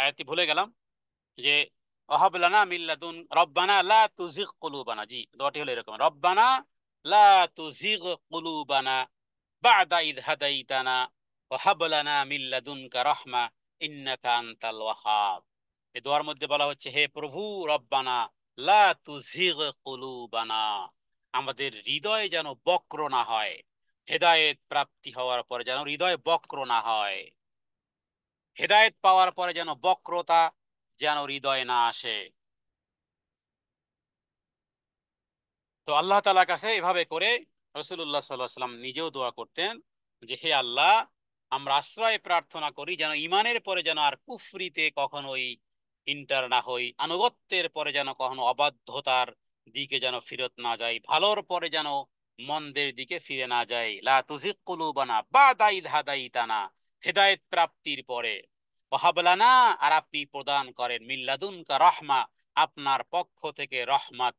আয়াতটি ভুলে গেলাম, যে ওয়াহাব লানা মিন লাদুন, রব্বানা লা তুজিগ কুলুবানা, জি দোয়াটি হলো এরকম, রব্বানা লা তুজিগ কুলুবানা বা'দা ইদ হাদাইতানা ওয়া হাব লানা মিন লাদুনকা রাহমা ইন্নাকা আনতাল ওয়াহ্হাব। এই দোয়ার মধ্যে বলা হচ্ছে, হে প্রভু, রব্বানা লা তুজিগ কুলুবানা, আমাদের হৃদয় যেন বক্র না হয়, হেদায়েত প্রাপ্তি হওয়ার পরে যেন হৃদয় বক্র না হয়, হেদায়েত পাওয়ার পরে যেন বক্রতা যেন হৃদয়ে না আসে। তো আল্লাহ তাআলার কাছে এভাবে করে রাসূলুল্লাহ সাল্লাল্লাহু আলাইহি ওয়াসাল্লাম নিজেও দোয়া করতেন, যে হে আল্লাহ, আমরা আশ্রয় প্রার্থনা করি যেন ইমানের পরে যেন আর কুফরিতে কখনোই ইন্টার না হই, আনুগত্যের পরে যেন কখনো অবাধ্যতার দিকে যেন ফিরত না যাই, ভালোর পরে যেন মন্দের দিকে ফিরে না যাই। লা তুজিগ কুলুবানা বা'দা ইদ হাদাইতানা, হেদায়েত প্রাপ্তির পরে, ওয়াহাব লানা, আর আপনি প্রদান করেন, মিন লাদুনকা রাহমা, আপনার পক্ষ থেকে রহমত,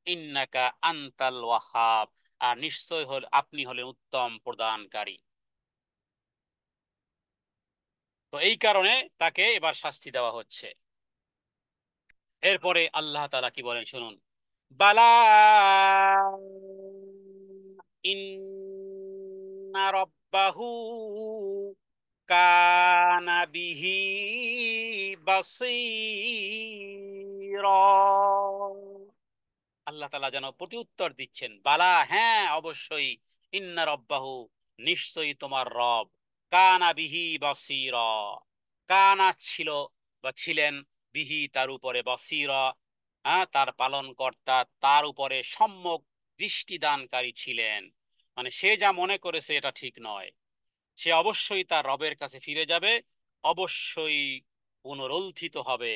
ইন্নাকা আনতাল ওয়াহাব, আর নিশ্চয় হল আপনি হলেন উত্তম প্রদানকারী। তো এই কারণে তাকে এবার শাস্তি দেওয়া হচ্ছে। এরপরে আল্লাহ তাআলা কি বলেন শুনুন, বালা ইন্না রাব্বাহু কানা বিহি বাসীরা। আল্লাহ তাআলা যেন প্রতি উত্তর দিচ্ছেন, বালা, হ্যাঁ অবশ্যই, ইন্না রব্বাহু, নিশ্চয়ই তোমার রব, কানা বিহি বাসীরা, কানা ছিল বা ছিলেন, বিহি তার উপরে, বাসীরা, হ্যাঁ তার পালন কর্তা, তার উপরে সম্যক দৃষ্টিদানকারী ছিলেন। মানে সে যা মনে করেছে এটা ঠিক নয়, সে অবশ্যই তার রবের কাছে ফিরে যাবে, অবশ্যই পুনরুত্থিত হবে,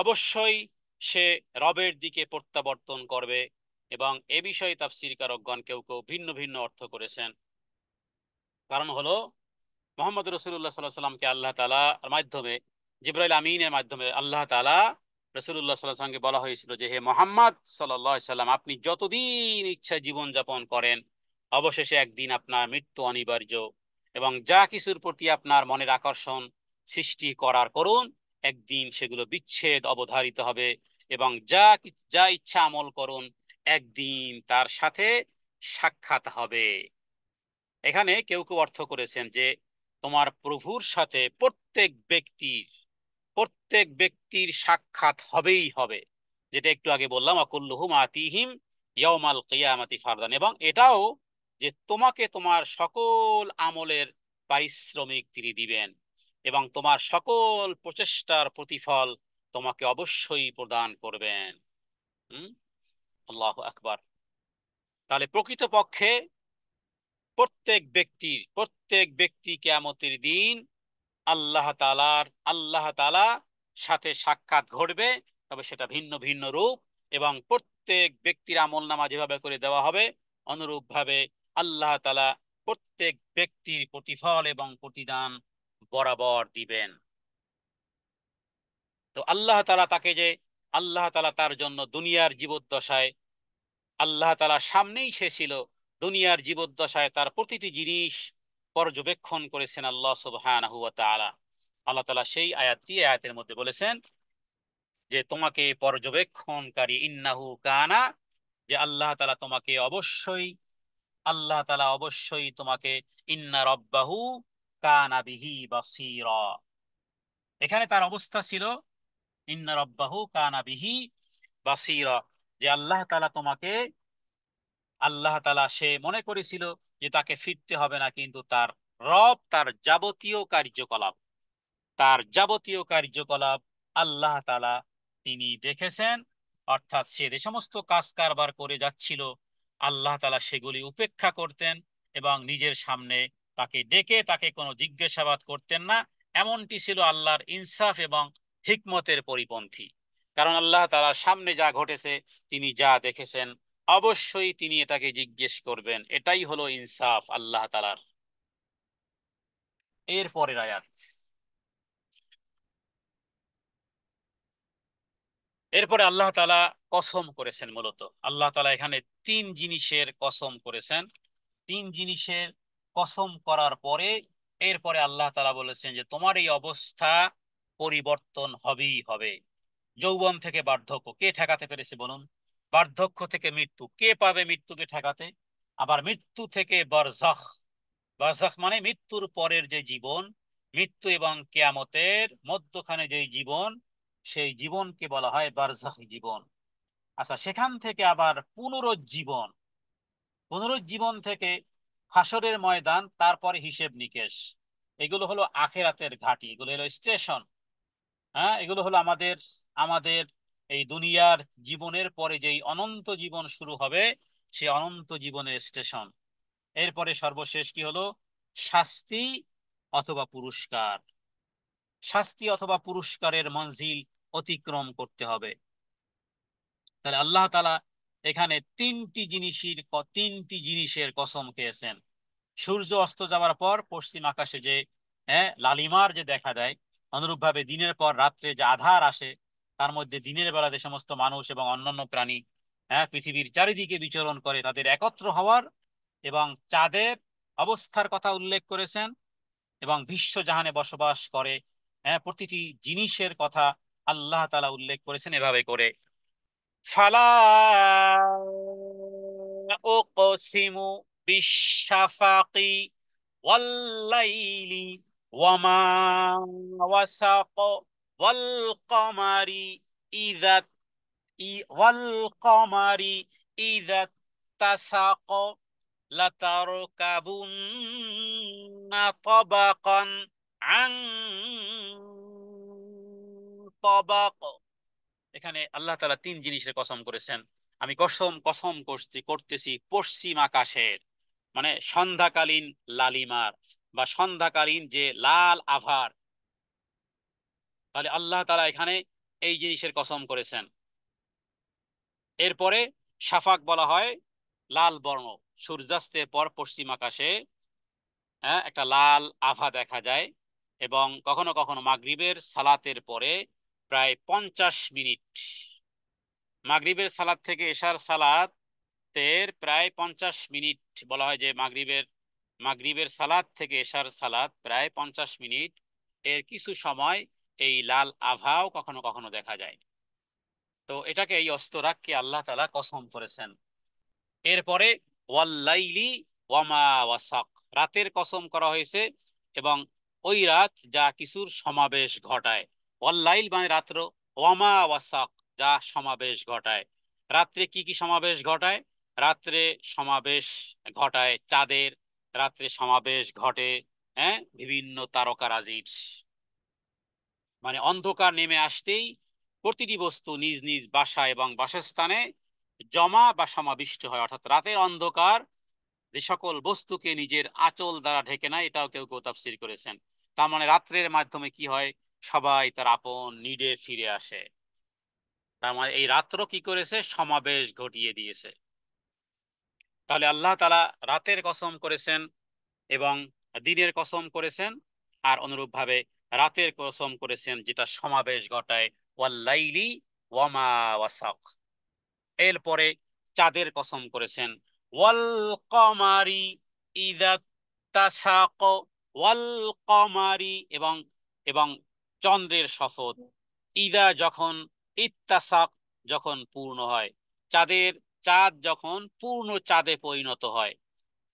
অবশ্যই সে রবের দিকে প্রত্যাবর্তন করবে। এবং এ বিষয়ে তাফসীরকারকগণ কেউ কেউ ভিন্ন ভিন্ন অর্থ করেছেন। কারণ হলো, মোহাম্মদ রসুল্লাহ সাল্লাহ সাল্লামকে আল্লাহ তাআলার মাধ্যমে, জিবরাইল আমিনের মাধ্যমে আল্লাহ তাআলা রসুল্লাহ সাল্লাহ সাল্লামকে বলা হয়েছিল যে, হে মোহাম্মদ সাল্লাল্লাহু আলাইহি সাল্লাম, আপনি যতদিন ইচ্ছা জীবন যাপন করেন, অবশেষে একদিন আপনার মৃত্যু অনিবার্য, এবং যা কিছুর প্রতি আপনার মনের আকর্ষণ সৃষ্টি করার করুন, একদিন সেগুলো বিচ্ছেদ অবধারিত হবে, এবং যা ইচ্ছা আমল করুন, একদিন তার সাথে সাক্ষাৎ হবে। এখানে কেউ কেউ অর্থ করেছেন যে, তোমার প্রভুর সাথে প্রত্যেক ব্যক্তির সাক্ষাৎ হবেই হবে, যেটা একটু আগে বললাম, আকুল্লুহুম আতিহিম ইয়াউমাল কিয়ামাতি ফারদান, এবং এটাও যে তোমাকে তোমার সকল আমলের পারিশ্রমিক তিনি দিবেন, এবং তোমার সকল প্রচেষ্টার প্রতিফল তোমাকে অবশ্যই প্রদান করবেন। হুম, আল্লাহু আকবার। তাহলে প্রকৃতপক্ষে প্রত্যেক ব্যক্তি কিয়ামতের দিন আল্লাহ তাআলার সাথে সাক্ষাৎ ঘটবে, তবে সেটা ভিন্ন ভিন্ন রূপ, এবং প্রত্যেক ব্যক্তির আমলনামা যেভাবে করে দেওয়া হবে, অনুরূপ ভাবে আল্লাহ তাআলা প্রত্যেক ব্যক্তির প্রতিফল এবং প্রতিদান বরাবর দিবেন। তো আল্লাহ তাআলা তার জন্য দুনিয়ার জীবদ্দশায়, আল্লাহ তাআলার সামনেই সে ছিল, দুনিয়ার জীবদ্দশায় তার প্রতিটি জিনিস পর্যবেক্ষণ করেছেন আল্লাহ সুবহানাহু ওয়া তাআলা। আল্লাহ তাআলা সেই আয়াতের মধ্যে বলেছেন যে, তোমাকে পর্যবেক্ষণকারী, ইন্নাহু কানা, যে আল্লাহ তাআলা অবশ্যই তোমাকে, ইন্না রব্বাহু কানা বিহি বাসীরা, এখানে তার অবস্থা ছিল, ইন্না রব্বাহু কানা বিহি বাসীরা, যে আল্লাহ তাআলা সে মনে করেছিল যে তাকে ফিরতে হবে না, কিন্তু তার রব তার যাবতীয় কার্যকলাপ আল্লাহ তাআলা তিনি দেখেছেন। অর্থাৎ সে যে সমস্ত কাজ কারবার করে যাচ্ছিল, আল্লাহ তাআলা সেগুলি উপেক্ষা করতেন এবং নিজের সামনে তাকে ডেকে তাকে কোনো জিজ্ঞাসাবাদ করতেন না। এমনটি ছিল আল্লাহর ইনসাফ এবং হিকমতের পরিপন্থী। কারণ আল্লাহ তাআলার সামনে যা ঘটেছে, তিনি যা দেখেছেন, অবশ্যই তিনি এটাকে জিজ্ঞেস করবেন। এটাই হলো ইনসাফ আল্লাহ তাআলার। এর পরের আয়াত, এরপরে আল্লাহ তাআলা কসম করেছেন। মূলত আল্লাহ তাআলা এখানে তিন জিনিসের কসম করেছেন। তিন জিনিসের কসম করার পরে এরপরে আল্লাহ তাআলা বলেছেন যে তোমার এই অবস্থা পরিবর্তন হবেই হবে। যৌবন থেকে বার্ধক্য কে ঠেকাতে পেরেছে বলুন? বার্ধক্য থেকে মৃত্যু কে পাবে মৃত্যুকে ঠেকাতে? আবার মৃত্যু থেকে বারজাখ, বারজাখ মানে মৃত্যুর পরের যে জীবন, মৃত্যু এবং কিয়ামতের মধ্যখানে যে জীবন, সেই জীবনকে বলা হয় বারজাখ জীবন। আচ্ছা, সেখান থেকে আবার পুনরুজ্জীবন, পুনরুজ্জীবন থেকে হাসরের ময়দান, তারপরে হিসেব নিকেশ। এগুলো হলো আখেরাতের ঘাঁটি, এগুলো হলো স্টেশন। হ্যাঁ, এগুলো হলো আমাদের আমাদের এই দুনিয়ার জীবনের পরে যেই অনন্ত জীবন শুরু হবে, সেই অনন্ত জীবনের স্টেশন। এরপরে সর্বশেষ কি হলো? শাস্তি অথবা পুরস্কার। শাস্তি অথবা পুরস্কারের মঞ্জিল অতিক্রম করতে হবে। তাহলে আল্লাহ তাআলা এখানে তিনটি জিনিসের কসম খেয়েছেন। সূর্য অস্ত যাওয়ার পর পশ্চিম আকাশে যে লালিমার যে দেখা দেয়, অনুরূপভাবে দিনের পর রাত্রে যে আধার আসে, তার মধ্যে দিনের বেলা যে সমস্ত মানুষ এবং অন্যান্য প্রাণী পৃথিবীর চারিদিকে বিচরণ করে, তাদের একত্র হওয়ার এবং চাঁদের অবস্থার কথা উল্লেখ করেছেন, এবং বিশ্ব জাহানে বসবাস করে প্রতিটি জিনিসের কথা আল্লাহ তাআলা উল্লেখ করেছেন এভাবে করে। ফালা উকসিমু বিশ-শাফাকি ওয়াল-লাইলি ওয়ামা ওয়াসাক ওয়াল-কমারি ইযা ওয়াল-কমারি ইযা তাসাক লাতারকাবুন্না তাবাকান আন তাবাক। এখানে আল্লাহ তাআলা তিন জিনিসের কসম করেছেন। আমি কসম করতেছি পশ্চিম আকাশের, মানে সন্ধ্যাকালীন লালিমার বা সন্ধ্যাকালীন যে লাল আভার। তাহলে আল্লাহ তাআলা এখানে এই জিনিসের কসম করেছেন। এরপরে শাফাক বলা হয় লাল বর্ণ। সূর্যাস্তের পর পশ্চিম আকাশে একটা লাল আভা দেখা যায়, এবং কখনো কখনো মাগরিবের সালাতের পরে প্রায় 50 মিনিট, মাগরিবের সালাত থেকে এশার সালাতের প্রায় 50 মিনিট বলা হয় যে মাগরিবের সালাত থেকে এশার সালাত প্রায় 50 মিনিট, এর কিছু সময় এই লাল আভাও কখনো কখনো দেখা যায়। তো এটাকে, এই অস্তরাককে আল্লাহ তাআলা কসম করেছেন। এরপরে ওয়াল্লাইলি ওয়ামা ওয়াসাক, রাতের কসম করা হয়েছে, এবং ওই রাত যা কিছুর সমাবেশ ঘটায়। ওয়াল্লাইল মানে রাত্র, ওয়ামা ওয়াসাক যা সমাবেশ ঘটায়। রাত্রে কি কি সমাবেশ ঘটায়? রাত্রে সমাবেশ ঘটায় চাঁদের, রাত্রে সমাবেশ ঘটে বিভিন্ন তারকারাজির। মানে অন্ধকার নেমে আসতেই প্রতিটি বস্তু নিজ নিজ বাসা এবং বাসস্থানে জমা বা সমাবিষ্ট হয়। অর্থাৎ রাতের অন্ধকার যে সকল বস্তুকে নিজের আঁচল দ্বারা ঢেকে নেয়, এটাও কেউ কেউ তাফসীর করেছেন। তার মানে রাত্রের মাধ্যমে কি হয়? সবাই তার আপন নিডে ফিরে আসে। তার মানে এই রাত্র কি করেছে? সমাবেশ ঘটিয়ে দিয়েছে। তাহলে আল্লাহ তাআলা রাতের কসম করেছেন এবং দিনের কসম করেছেন, আর অনুরূপভাবে রাতের কসম করেছেন যেটা সমাবেশ ঘটায়, ওয়াল্লাইলি ওয়ামা ওয়াসাক। এরপরে চাঁদের কসম করেছেন, ওয়াল কমারি ইযা তাসাক, ওয়াল কমারি, এবং এবং চন্দ্রের শপথ, ইদা যখন, ইত্তাসাক যখন পূর্ণ হয়। চাঁদ যখন পূর্ণ চাঁদে পরিণত হয়,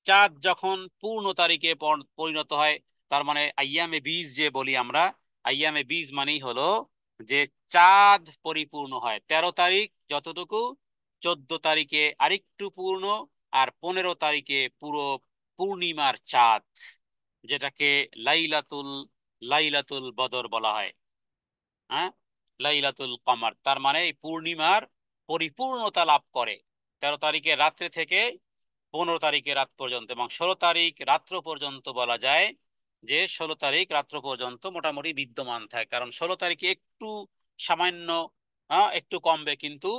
চাঁদ যখন পূর্ণ তারিখে পরিণত হয়, তার মানে আইয়ামে বীজ যে বলি আমরা, আইয়ামে বীজ মানেই হলো যে চাঁদ পরিপূর্ণ হয়। 13 তারিখ যতটুকু, 14 তারিখে আরেকটু পূর্ণ, আর 15 তারিখে পুরো পূর্ণিমার চাঁদ, যেটাকে লাইলাতুল লাইলাতুল বদর বলা হয়। হ্যাঁ, লাইলাতুল কমার, তার মানে এই পূর্ণিমার পরিপূর্ণতা লাভ করে 13 তারিখে রাত্রে থেকে 15 তারিখের রাত পর্যন্ত, এবং 16 তারিখ রাত্র পর্যন্ত বলা যায় যে 16 তারিখ রাত্র পর্যন্ত মোটামুটি বিদ্যমান থাকে, কারণ 16 তারিখে একটু সামান্য একটু কমবে, কিন্তু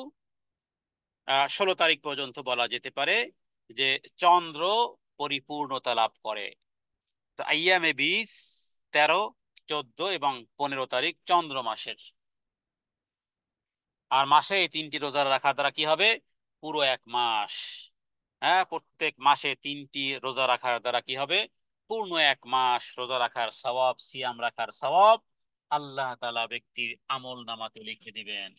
16 তারিখ পর্যন্ত বলা যেতে পারে যে চন্দ্র পরিপূর্ণতা লাভ করে। তো আইয়ামে বিশ, 13, 14 এবং 15 তারিখ চন্দ্র মাসের। আর মাসে এই 3টি রোজা রাখার দ্বারা কি হবে? পুরো এক মাস। হ্যাঁ, প্রত্যেক মাসে 3টি রোজা রাখার দ্বারা কি হবে? পূর্ণ এক মাস রোজা রাখার সওয়াব, সিয়াম রাখার সওয়াব আল্লাহ তাআলা ব্যক্তির আমল নামাতে লিখে দিবেন।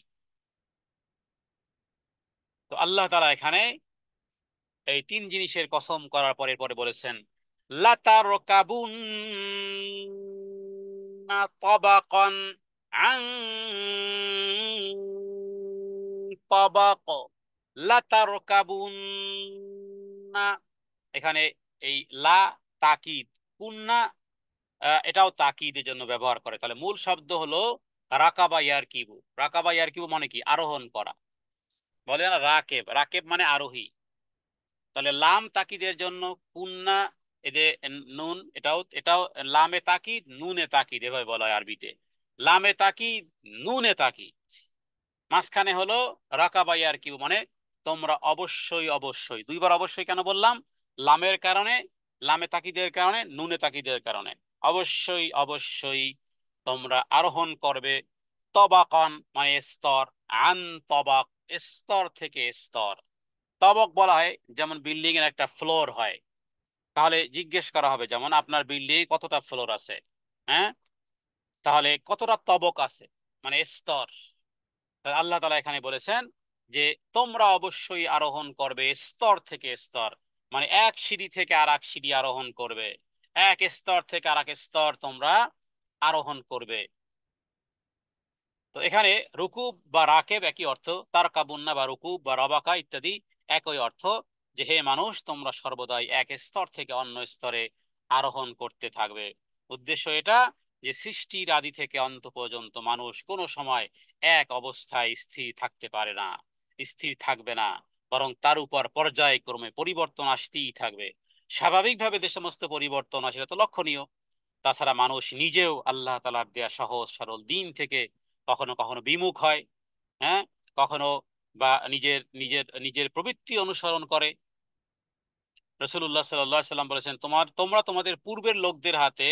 তো আল্লাহ তাআলা এখানে এই 3 জিনিসের কসম করার পরে পরে বলেছেন, লাতারকাবুন্না তাবাকান আন তাবাক। লাতারকাবুন্না, এখানে এই লা তাকিদ, কুন্না এটাও তাকিদের জন্য ব্যবহার করে। তাহলে মূল শব্দ হলো রাকাবা ইয়ারকিবু। রাকাবা ইয়ারকিবু মানে কি? আরোহণ করা। বলে না রাকেব, রাকেব মানে আরোহী। তাহলে লাম তাকিদের জন্য কুন্না, এই যে নুন, এটাও এটাও লামে তাকিদ নুনে তাকিদ, এভাবে বলা হয় আরবিতে। লামে তাকিদ নুনে তাকিদ, মাঝখানে হলো রাকাবাই আর কি, মানে তোমরা অবশ্যই অবশ্যই। দুইবার অবশ্যই কেন বললাম? লামের কারণে, লামে তাকিদের কারণে, নুনে তাকিদের কারণে। অবশ্যই অবশ্যই তোমরা আরোহণ করবে, তবাকান মানে স্তর, আন তবাক স্তর থেকে স্তর। তবক বলা হয় যেমন বিল্ডিং এর একটা ফ্লোর হয়, তাহলে জিজ্ঞেস করা হবে যেমন আপনার বিল্ডিং কতটা ফ্লোর আছে, হ্যাঁ, তাহলে কতটা তবক আছে মানে স্তর। তাহলে আল্লাহ তাআলা এখানে বলেছেন যে তোমরা অবশ্যই আরোহণ করবে স্তর থেকে স্তর, মানে এক সিঁড়ি থেকে আর এক সিঁড়ি আরোহণ করবে, এক স্তর থেকে আর এক স্তর তোমরা আরোহণ করবে। তো এখানে রুকুব বা রাকেব একই অর্থ, তার কাবুন্না বা রুকুব বা রবাকা ইত্যাদি একই অর্থ, যে হে মানুষ তোমরা সর্বদাই এক স্তর থেকে অন্য স্তরে আরোহণ করতে থাকবে। উদ্দেশ্য এটা যে সৃষ্টির আদি থেকে অন্ত পর্যন্ত মানুষ কোনো সময় এক অবস্থায় স্থির থাকতে পারে না, স্থির থাকবে না, বরং তার উপর পর্যায়ক্রমে পরিবর্তন আসতেই থাকবে। স্বাভাবিকভাবে যে সমস্ত পরিবর্তন আসে সেটা তো লক্ষণীয়। তাছাড়া মানুষ নিজেও আল্লাহ তাআলার দেয়া সহজ সরল দিন থেকে কখনো কখনো বিমুখ হয়, হ্যাঁ, কখনো বা নিজের নিজের নিজের প্রবৃত্তি অনুসরণ করে। রাসূলুল্লাহ সাল্লাল্লাহু আলাইহি সাল্লাম বলেছেন, তোমরা তোমাদের পূর্বের লোকদের হাতে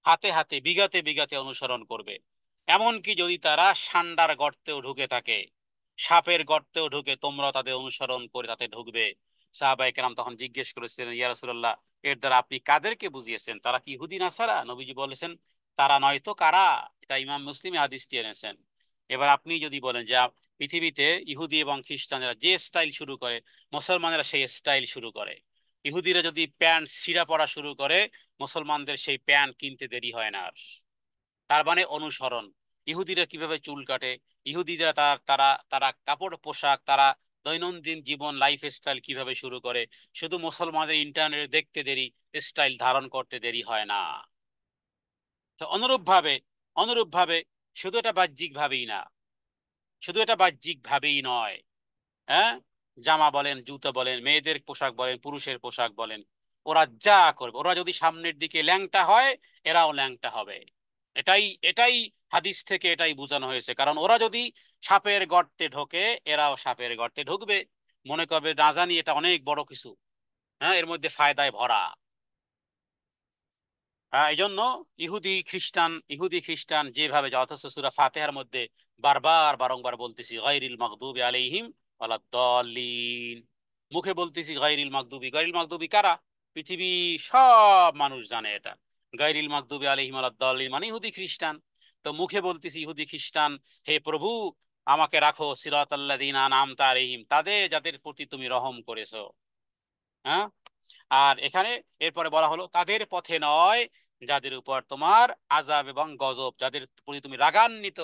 হাতে হাতে বিঘাতে বিঘাতে অনুসরণ করবে। এমনকি যদি তারা ষান্ডার গর্তেও ঢুকে থাকে, সাপের গর্তেও ঢুকে, তোমরা তাদের অনুসরণ করে তাতে ঢুকবে। সাহাবায়ে কেরাম তখন জিজ্ঞেস করেছিলেন, ইয়া রাসূলুল্লাহ, এর দ্বারা আপনি কাদেরকে বুঝিয়েছেন? তারা কি ইহুদি নাসারা? নবীজি বলেছেন, তারা নয়তো কারা? এটা ইমাম মুসলিম হাদিসটি এনেছেন। এবার আপনি যদি বলেন যে পৃথিবীতে ইহুদি এবং খ্রিস্টানেরা যে স্টাইল শুরু করে, মুসলমানেরা সেই স্টাইল শুরু করে। ইহুদিরা যদি প্যান্ট ছিঁড়া পড়া শুরু করে, মুসলমানদের সেই প্যান্ট কিনতে দেরি হয় না আর। তার মানে অনুসরণ। ইহুদিরা কিভাবে চুল কাটে, ইহুদিরা তারা তারা কাপড় পোশাক, তারা দৈনন্দিন জীবন লাইফ স্টাইল কিভাবে শুরু করে, শুধু মুসলমানদের ইন্টারনেটে দেখতে দেরি, স্টাইল ধারণ করতে দেরি হয় না। তো অনুরূপ ভাবে শুধু এটা বাহ্যিক ভাবেই না, শুধু এটা বাহ্যিক ভাবেই নয়, হ্যাঁ, জামা বলেন, জুতো বলেন, মেয়েদের পোশাক বলেন, পুরুষের পোশাক বলেন, ওরা যা করবে, ওরা যদি সামনের দিকে ল্যাংটা হয় এরাও ল্যাংটা হবে। এটাই এটাই হাদিস থেকে এটাই বোঝানো হয়েছে। কারণ ওরা যদি সাপের গর্তে ঢোকে, এরাও সাপের গর্তে ঢুকবে, মনে করবে না জানি এটা অনেক বড় কিছু, হ্যাঁ, এর মধ্যে ফায়দায় ভরা। এই জন্য ইহুদি খ্রিস্টান যেভাবে, অথচ সূরা ফাতিহার মধ্যে বারবার বারংবার বলতেছি গায়রিল মাগদুবি আলাইহিম ওয়ালাদ-দাল্লিন, মুখে বলতেছি গায়রিল মাগদুবি। গায়রিল মাগদুবি কারা? পৃথিবী সব মানুষ জানে এটা। গায়রিল মাগদুবি আলাইহিম ওয়ালাদ-দাল্লিন মানে ইহুদি খ্রিস্টান। তো মুখে বলতেছি ইহুদি খ্রিস্টান, হে প্রভু আমাকে রাখো সিরাতাল্লাযিনা আন'আমতা আলাইহিম, তাদের যাদের প্রতি তুমি রহম করেছো। হ্যাঁ, আর এখানে এরপরে বলা হলো তাদের পথে নয় যাদের উপর তোমার আযাব এবং গজব, যাদের প্রতি তুমি রাগান্বিত,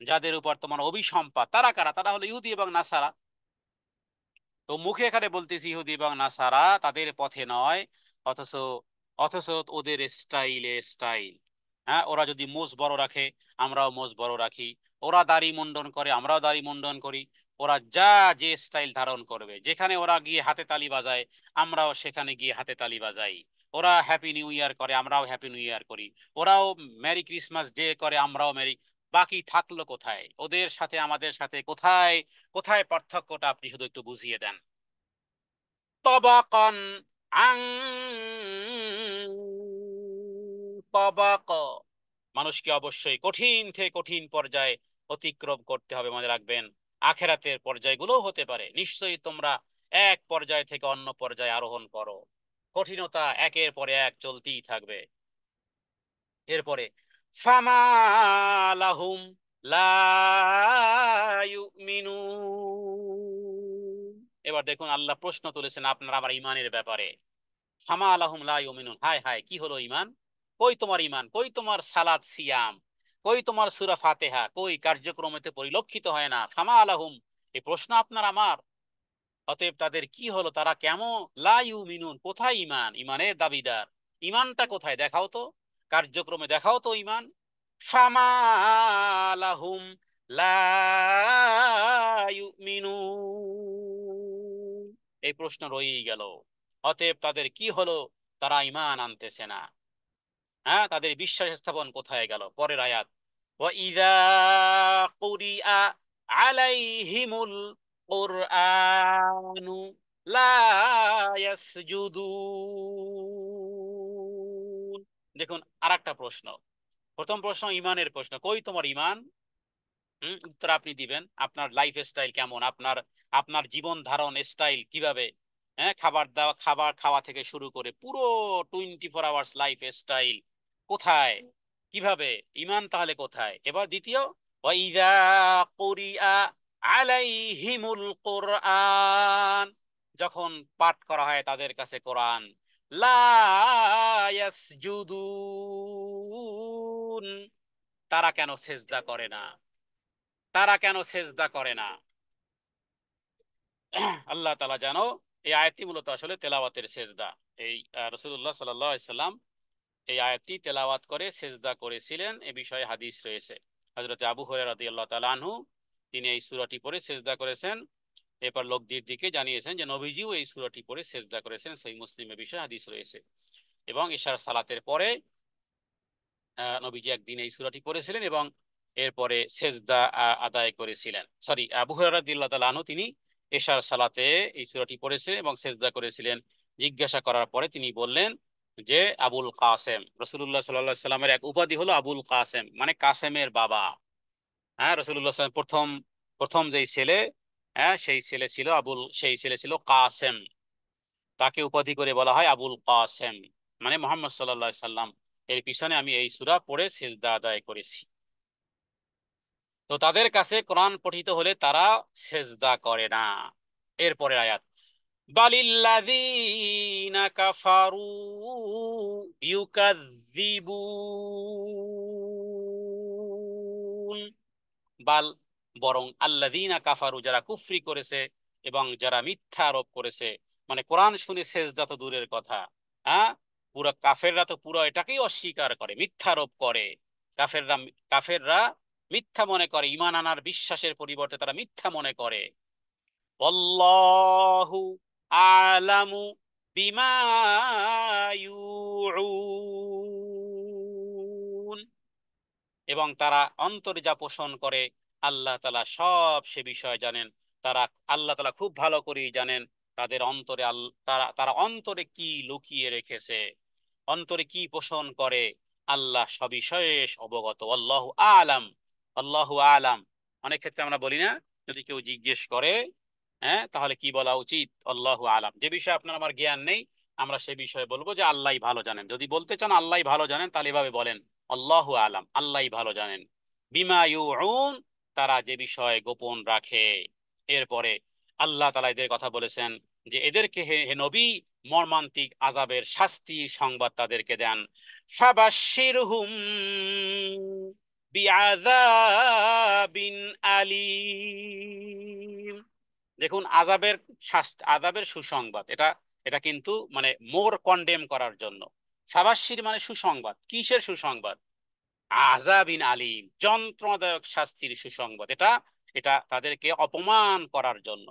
যাদের উপর তোমার অভিসম্পাত। তারা কারা? তারা হলো ইহুদি এবং নাসারা। তো মুখে এখানে বলতেছি ইহুদি এবং নাসারা তাদের পথে নয়, অথচ অথচ ওদের স্টাইলে স্টাইল, হ্যাঁ, ওরা যদি মোজ বড় রাখে আমরাও মোজ বড় রাখি, ওরা দাড়ি মুন্ডন করে, আমরাও দাড়ি মুন্ডন করি। ওরা যা যে স্টাইল ধারণ করবে, যেখানে ওরা গিয়ে হাতে তালি বাজায়, আমরাও সেখানে গিয়ে হাতে তালি বাজাই। ওরা হ্যাপি নিউ ইয়ার করে, আমরাও হ্যাপি নিউ ইয়ার করি। ওরাও মেরি ক্রিসমাস ডে করে, আমরাও মেরি। বাকি থাকলো কোথায় ওদের সাথে আমাদের সাথে? কোথায় কোথায় পার্থক্যটা আপনি শুধু একটু বুঝিয়ে দেন। তবাকান আং তবাক, মানুষকে অবশ্যই কঠিন থেকে কঠিন পর্যায়ে অতিক্রম করতে হবে। মনে রাখবেন, আখেরাতের পর্যায়গুলোও হতে পারে। নিশ্চয়ই তোমরা এক পর্যায় থেকে অন্য পর্যায়ে আরোহণ করো, কঠিনতা একের পরে এক চলতেই থাকবে। এরপরে ফামা লাহুম লা ইউমিনুন। এবার দেখুন আল্লাহ প্রশ্ন তুলেছেন আপনার আমার ইমানের ব্যাপারে। ফামা আলাহুম লা ইউমিনুন, হায় হায় কি হলো ইমান? কই তোমার ইমান? কই তোমার সালাত সিয়াম? কই তোমার সূরা ফাতিহা? কই কার্যক্রমেতে পরিলক্ষিত হয় না? ফামা আলাহুম, এই প্রশ্ন আপনার আমার। অতএব তাদের কি হলো? তারা কেমন? লা ইউমিনুন, কোথায় ইমান? ইমানের দাবিদার, ইমানটা কোথায় দেখাও তো, কার্যক্রমে দেখাও তো ইমান। ফামা লাহুম লা ইউমিনুন, এই প্রশ্ন রয়েই গেল। অতএব তাদের কি হলো? তারা ইমান আনতেছে না। হ্যাঁ, তাদের বিশ্বাস স্থাপন কোথায় গেল? পরের আয়াত, ওয়াইযা কুরিআ আলাইহিমুল কুরআনু লা ইয়াসজুদুন। দেখুন আরেকটা প্রশ্ন। প্রথম প্রশ্ন ইমানের প্রশ্ন, কই তোমার ইমান? উত্তর আপনি দিবেন। আপনার লাইফ স্টাইল কেমন? আপনার আপনার জীবন ধারণ স্টাইল কিভাবে? হ্যাঁ, খাবার দাওয়া, খাবার খাওয়া থেকে শুরু করে পুরো 24 আওয়ার্স লাইফ স্টাইল কোথায়, কিভাবে? ইমান তাহলে কোথায়? এবার দ্বিতীয়, ওয়াইদা কুরিআ আলাইহিমুল কোরআন, যখন পাঠ করা হয় তাদের কাছে কোরআন, লা ইয়াসজুদুন, তারা কেন সেজদা করে না? তারা কেন সেজদা করে না? আল্লাহ তাআলা জানো, এই আয়াতটি মূলত আসলে তেলাওয়াতের সেজদা। এই রাসূলুল্লাহ সাল্লাল্লাহু আলাইহি সাল্লাম এই আয়াতটি তেলাওয়াত করে সেজদা করেছিলেন, এ বিষয়ে হাদিস রয়েছে। হযরত আবু হুরায়রা রাদিয়াল্লাহু তাআলা আনহু তিনি এই সূরাটি পড়ে সেজদা করেছেন। এরপর লোকদের দিকে জানিয়েছেন যে নবীজিও এই সূরাটি পড়ে সেজদা করেছেন। সহিহ মুসলিমের বিষয়ে হাদিস রয়েছে। এবং ইশার সালাতের পরে নবীজি একদিন এই সূরাটি পড়েছিলেন এবং এরপরে সেজদা আদায় করেছিলেন। সরি, আবু হুরায়রা রাদিয়াল্লাহু তাআলা আনহু তিনি এশার সালাতে এই সূরাটি পড়েছিলেন এবং সেজদা করেছিলেন। জিজ্ঞাসা করার পরে তিনি বললেন যে আবুল কাসেম, রাসূলুল্লাহ সাল্লাল্লাহু আলাইহি সাল্লামের এক উপাধি হলো আবুল কাসেম, মানে কাসেমের বাবা। হ্যাঁ, রাসূলুল্লাহ সাল্লাল্লাহু আলাইহি প্রথম প্রথম যেই ছেলে, হ্যাঁ সেই ছেলে ছিল কাসেম। তাকে উপাধি করে বলা হয় আবুল কাসেম, মানে মুহাম্মদ সাল্লাল্লাহু আলাইহি সাল্লাম এর পিছনে আমি এই সূরা পড়ে সিজদা আদায় করেছি। তো তাদের কাছে কোরআন পঠিত হলে তারা সেজদা করে না। এরপরের আয়াত, বালিল্লাযীনা কাফারু ইউকাযযিবুন, বাল, বরং আল্লাযীনা কাফারু, যারা কুফরি করেছে এবং যারা মিথ্যা আরোপ করেছে, মানে কোরআন শুনে সেজদা তো দূরের কথা। হ্যাঁ, পুরো কাফেররা তো পুরো এটাকেই অস্বীকার করে, মিথ্যা আরোপ করে। কাফেররা কাফেররা মিথ্যা মনে করে, ঈমান আনার বিশ্বাসের পরিবর্তে তারা মিথ্যা মনে করে। আল্লাহু আ'লামু বিমা ইউউন, এবং তারা অন্তরে যা পোষণ করে আল্লাহ তাআলা সব সে বিষয়ে জানেন। তারা, আল্লাহ তাআলা খুব ভালো করেই জানেন তাদের অন্তরে তারা তারা অন্তরে কি লুকিয়ে রেখেছে, অন্তরে কি পোষণ করে, আল্লাহ সবিশেষ অবগত। আল্লাহু আলাম, আল্লাহু আলাম। অনেক ক্ষেত্রে আমরা বলি না, যদি কেউ জিজ্ঞেস করে, হ্যাঁ, তাহলে কি বলা উচিত? আল্লাহু আলাম। যে বিষয়ে আপনার আমার জ্ঞান নেই, আমরা সে বিষয়ে বলবো যে আল্লাহই ভালো জানেন। যদি বলতে চান আল্লাহই ভালো জানেন, তাহলে এভাবে বলেন, আল্লাহু আলাম, আল্লাহই ভালো জানেন। বিমা ইউউন, তারা যে বিষয় গোপন রাখে। এরপরে আল্লাহ তাআলা এদের কথা বলেছেন যে এদেরকে হে হে নবী, মর্মান্তিক আযাবের শাস্তির সংবাদ তাদেরকে দেন। ফাবাশশিরহুম বিআযাবিন আলীম। দেখুন আযাবের শাস্তি, আযাবের সুসংবাদ, এটা এটা কিন্তু মানে মোর কন্ডেম করার জন্য। ফাবাশশির মানে সুসংবাদ, কিসের সুসংবাদ? আযাবিন আলিম, যন্ত্রণাদায়ক শাস্তির সুসংবাদ। এটা এটা তাদেরকে অপমান করার জন্য,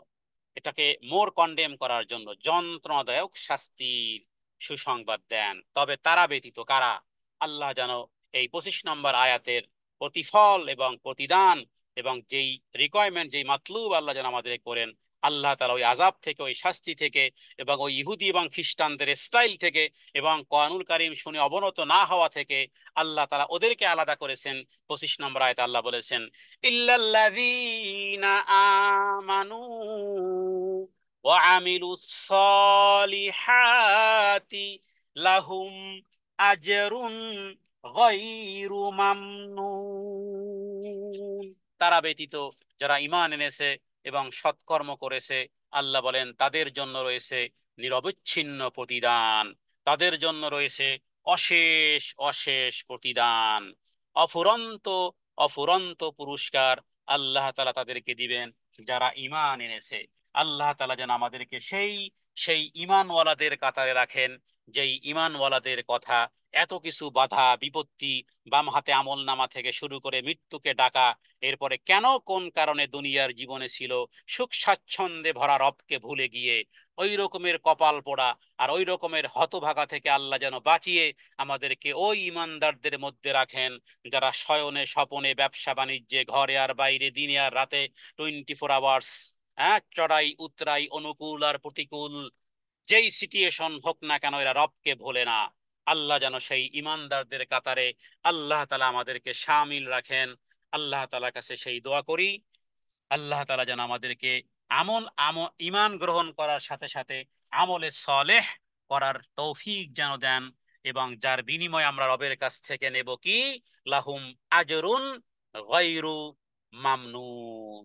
এটাকে মোর কন্ডেম করার জন্য যন্ত্রণাদায়ক শাস্তির সুসংবাদ দেন। তবে তারা ব্যতীত কারা? আল্লাহ যেন এই 25 নম্বর আয়াতের প্রতিফল এবং প্রতিদান এবং যেই রিকোয়ারমেন্ট, যেই মাতলুব আল্লাহ যেন আমাদের করেন, আল্লাহ তাআলা ওই আযাব থেকে, ওই শাস্তি থেকে এবং ওই ইহুদি এবং খ্রিস্টানদের স্টাইল থেকে এবং কোরআনুল কারীম শুনে অবনত না হওয়া থেকে আল্লাহ তাআলা ওদেরকে আলাদা করেছেন। 25 নম্বর আয়াতে আল্লাহ বলেছেন, ইল্লাল্লাযীনা আমানু ওয়া আমিলুস সলিহাতি লাহুম আজরুন গায়রু মামনুন। তারা ব্যতীত যারা ঈমান এনেছে এবং সৎকর্ম করেছে, আল্লাহ বলেন তাদের জন্য রয়েছে নিরবচ্ছিন্ন প্রতিদান, তাদের জন্য রয়েছে অশেষ অশেষ প্রতিদান, অফুরন্ত অফুরন্ত পুরস্কার আল্লাহ তাআলা তাদেরকে দিবেন যারা ঈমান এনেছে। আল্লাহ তাআলা যেন আমাদেরকে সেই সেই ঈমানওয়ালাদের কাতারে রাখেন, যেই ঈমানওয়ালাদের কথা এত কিছু বাধা বিপত্তি, বাম হাতে আমল নামা থেকে শুরু করে মৃত্যুকে ডাকা, এরপরে কেন কোন কারণে দুনিয়ার জীবনে ছিল সুখ স্বাচ্ছন্দ্যে ভরা রবকে ভুলে গিয়ে ওই রকমের কপাল পোড়া আর ওই রকমের হতভাগা থেকে আল্লাহ যেন বাঁচিয়ে আমাদেরকে ওই ইমানদারদের মধ্যে রাখেন যারা শয়নে স্বপনে ব্যবসা বাণিজ্যে ঘরে আর বাইরে দিনে আর রাতে 24 আওয়ার্স, হ্যাঁ, চড়াই উতরাই অনুকূল আর প্রতিকূল যেই সিচুয়েশন হোক না কেন এরা রবকে ভোলে না। আল্লাহ যেন সেই ইমানদারদের কাতারে আল্লাহ তাআলা আমাদেরকে শামিল রাখেন। আল্লাহ তাআলার কাছে সেই দোয়া করি, আল্লাহ তাআলা যেন আমাদেরকে ঈমান গ্রহণ করার সাথে সাথে আমলে সলেহ করার তৌফিক যেন দেন, এবং যার বিনিময়ে আমরা রবের কাছ থেকে নেব কি? লাহুম আজরুন গায়রু মামনুন।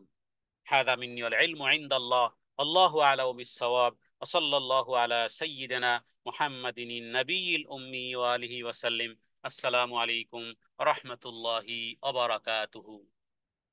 هذا مني والعلم عند الله، والله أعلم بالصواب، وصلى الله على سيدنا محمد النبي الأمي وآله وسلم. السلام عليكم ورحمة الله وبركاته.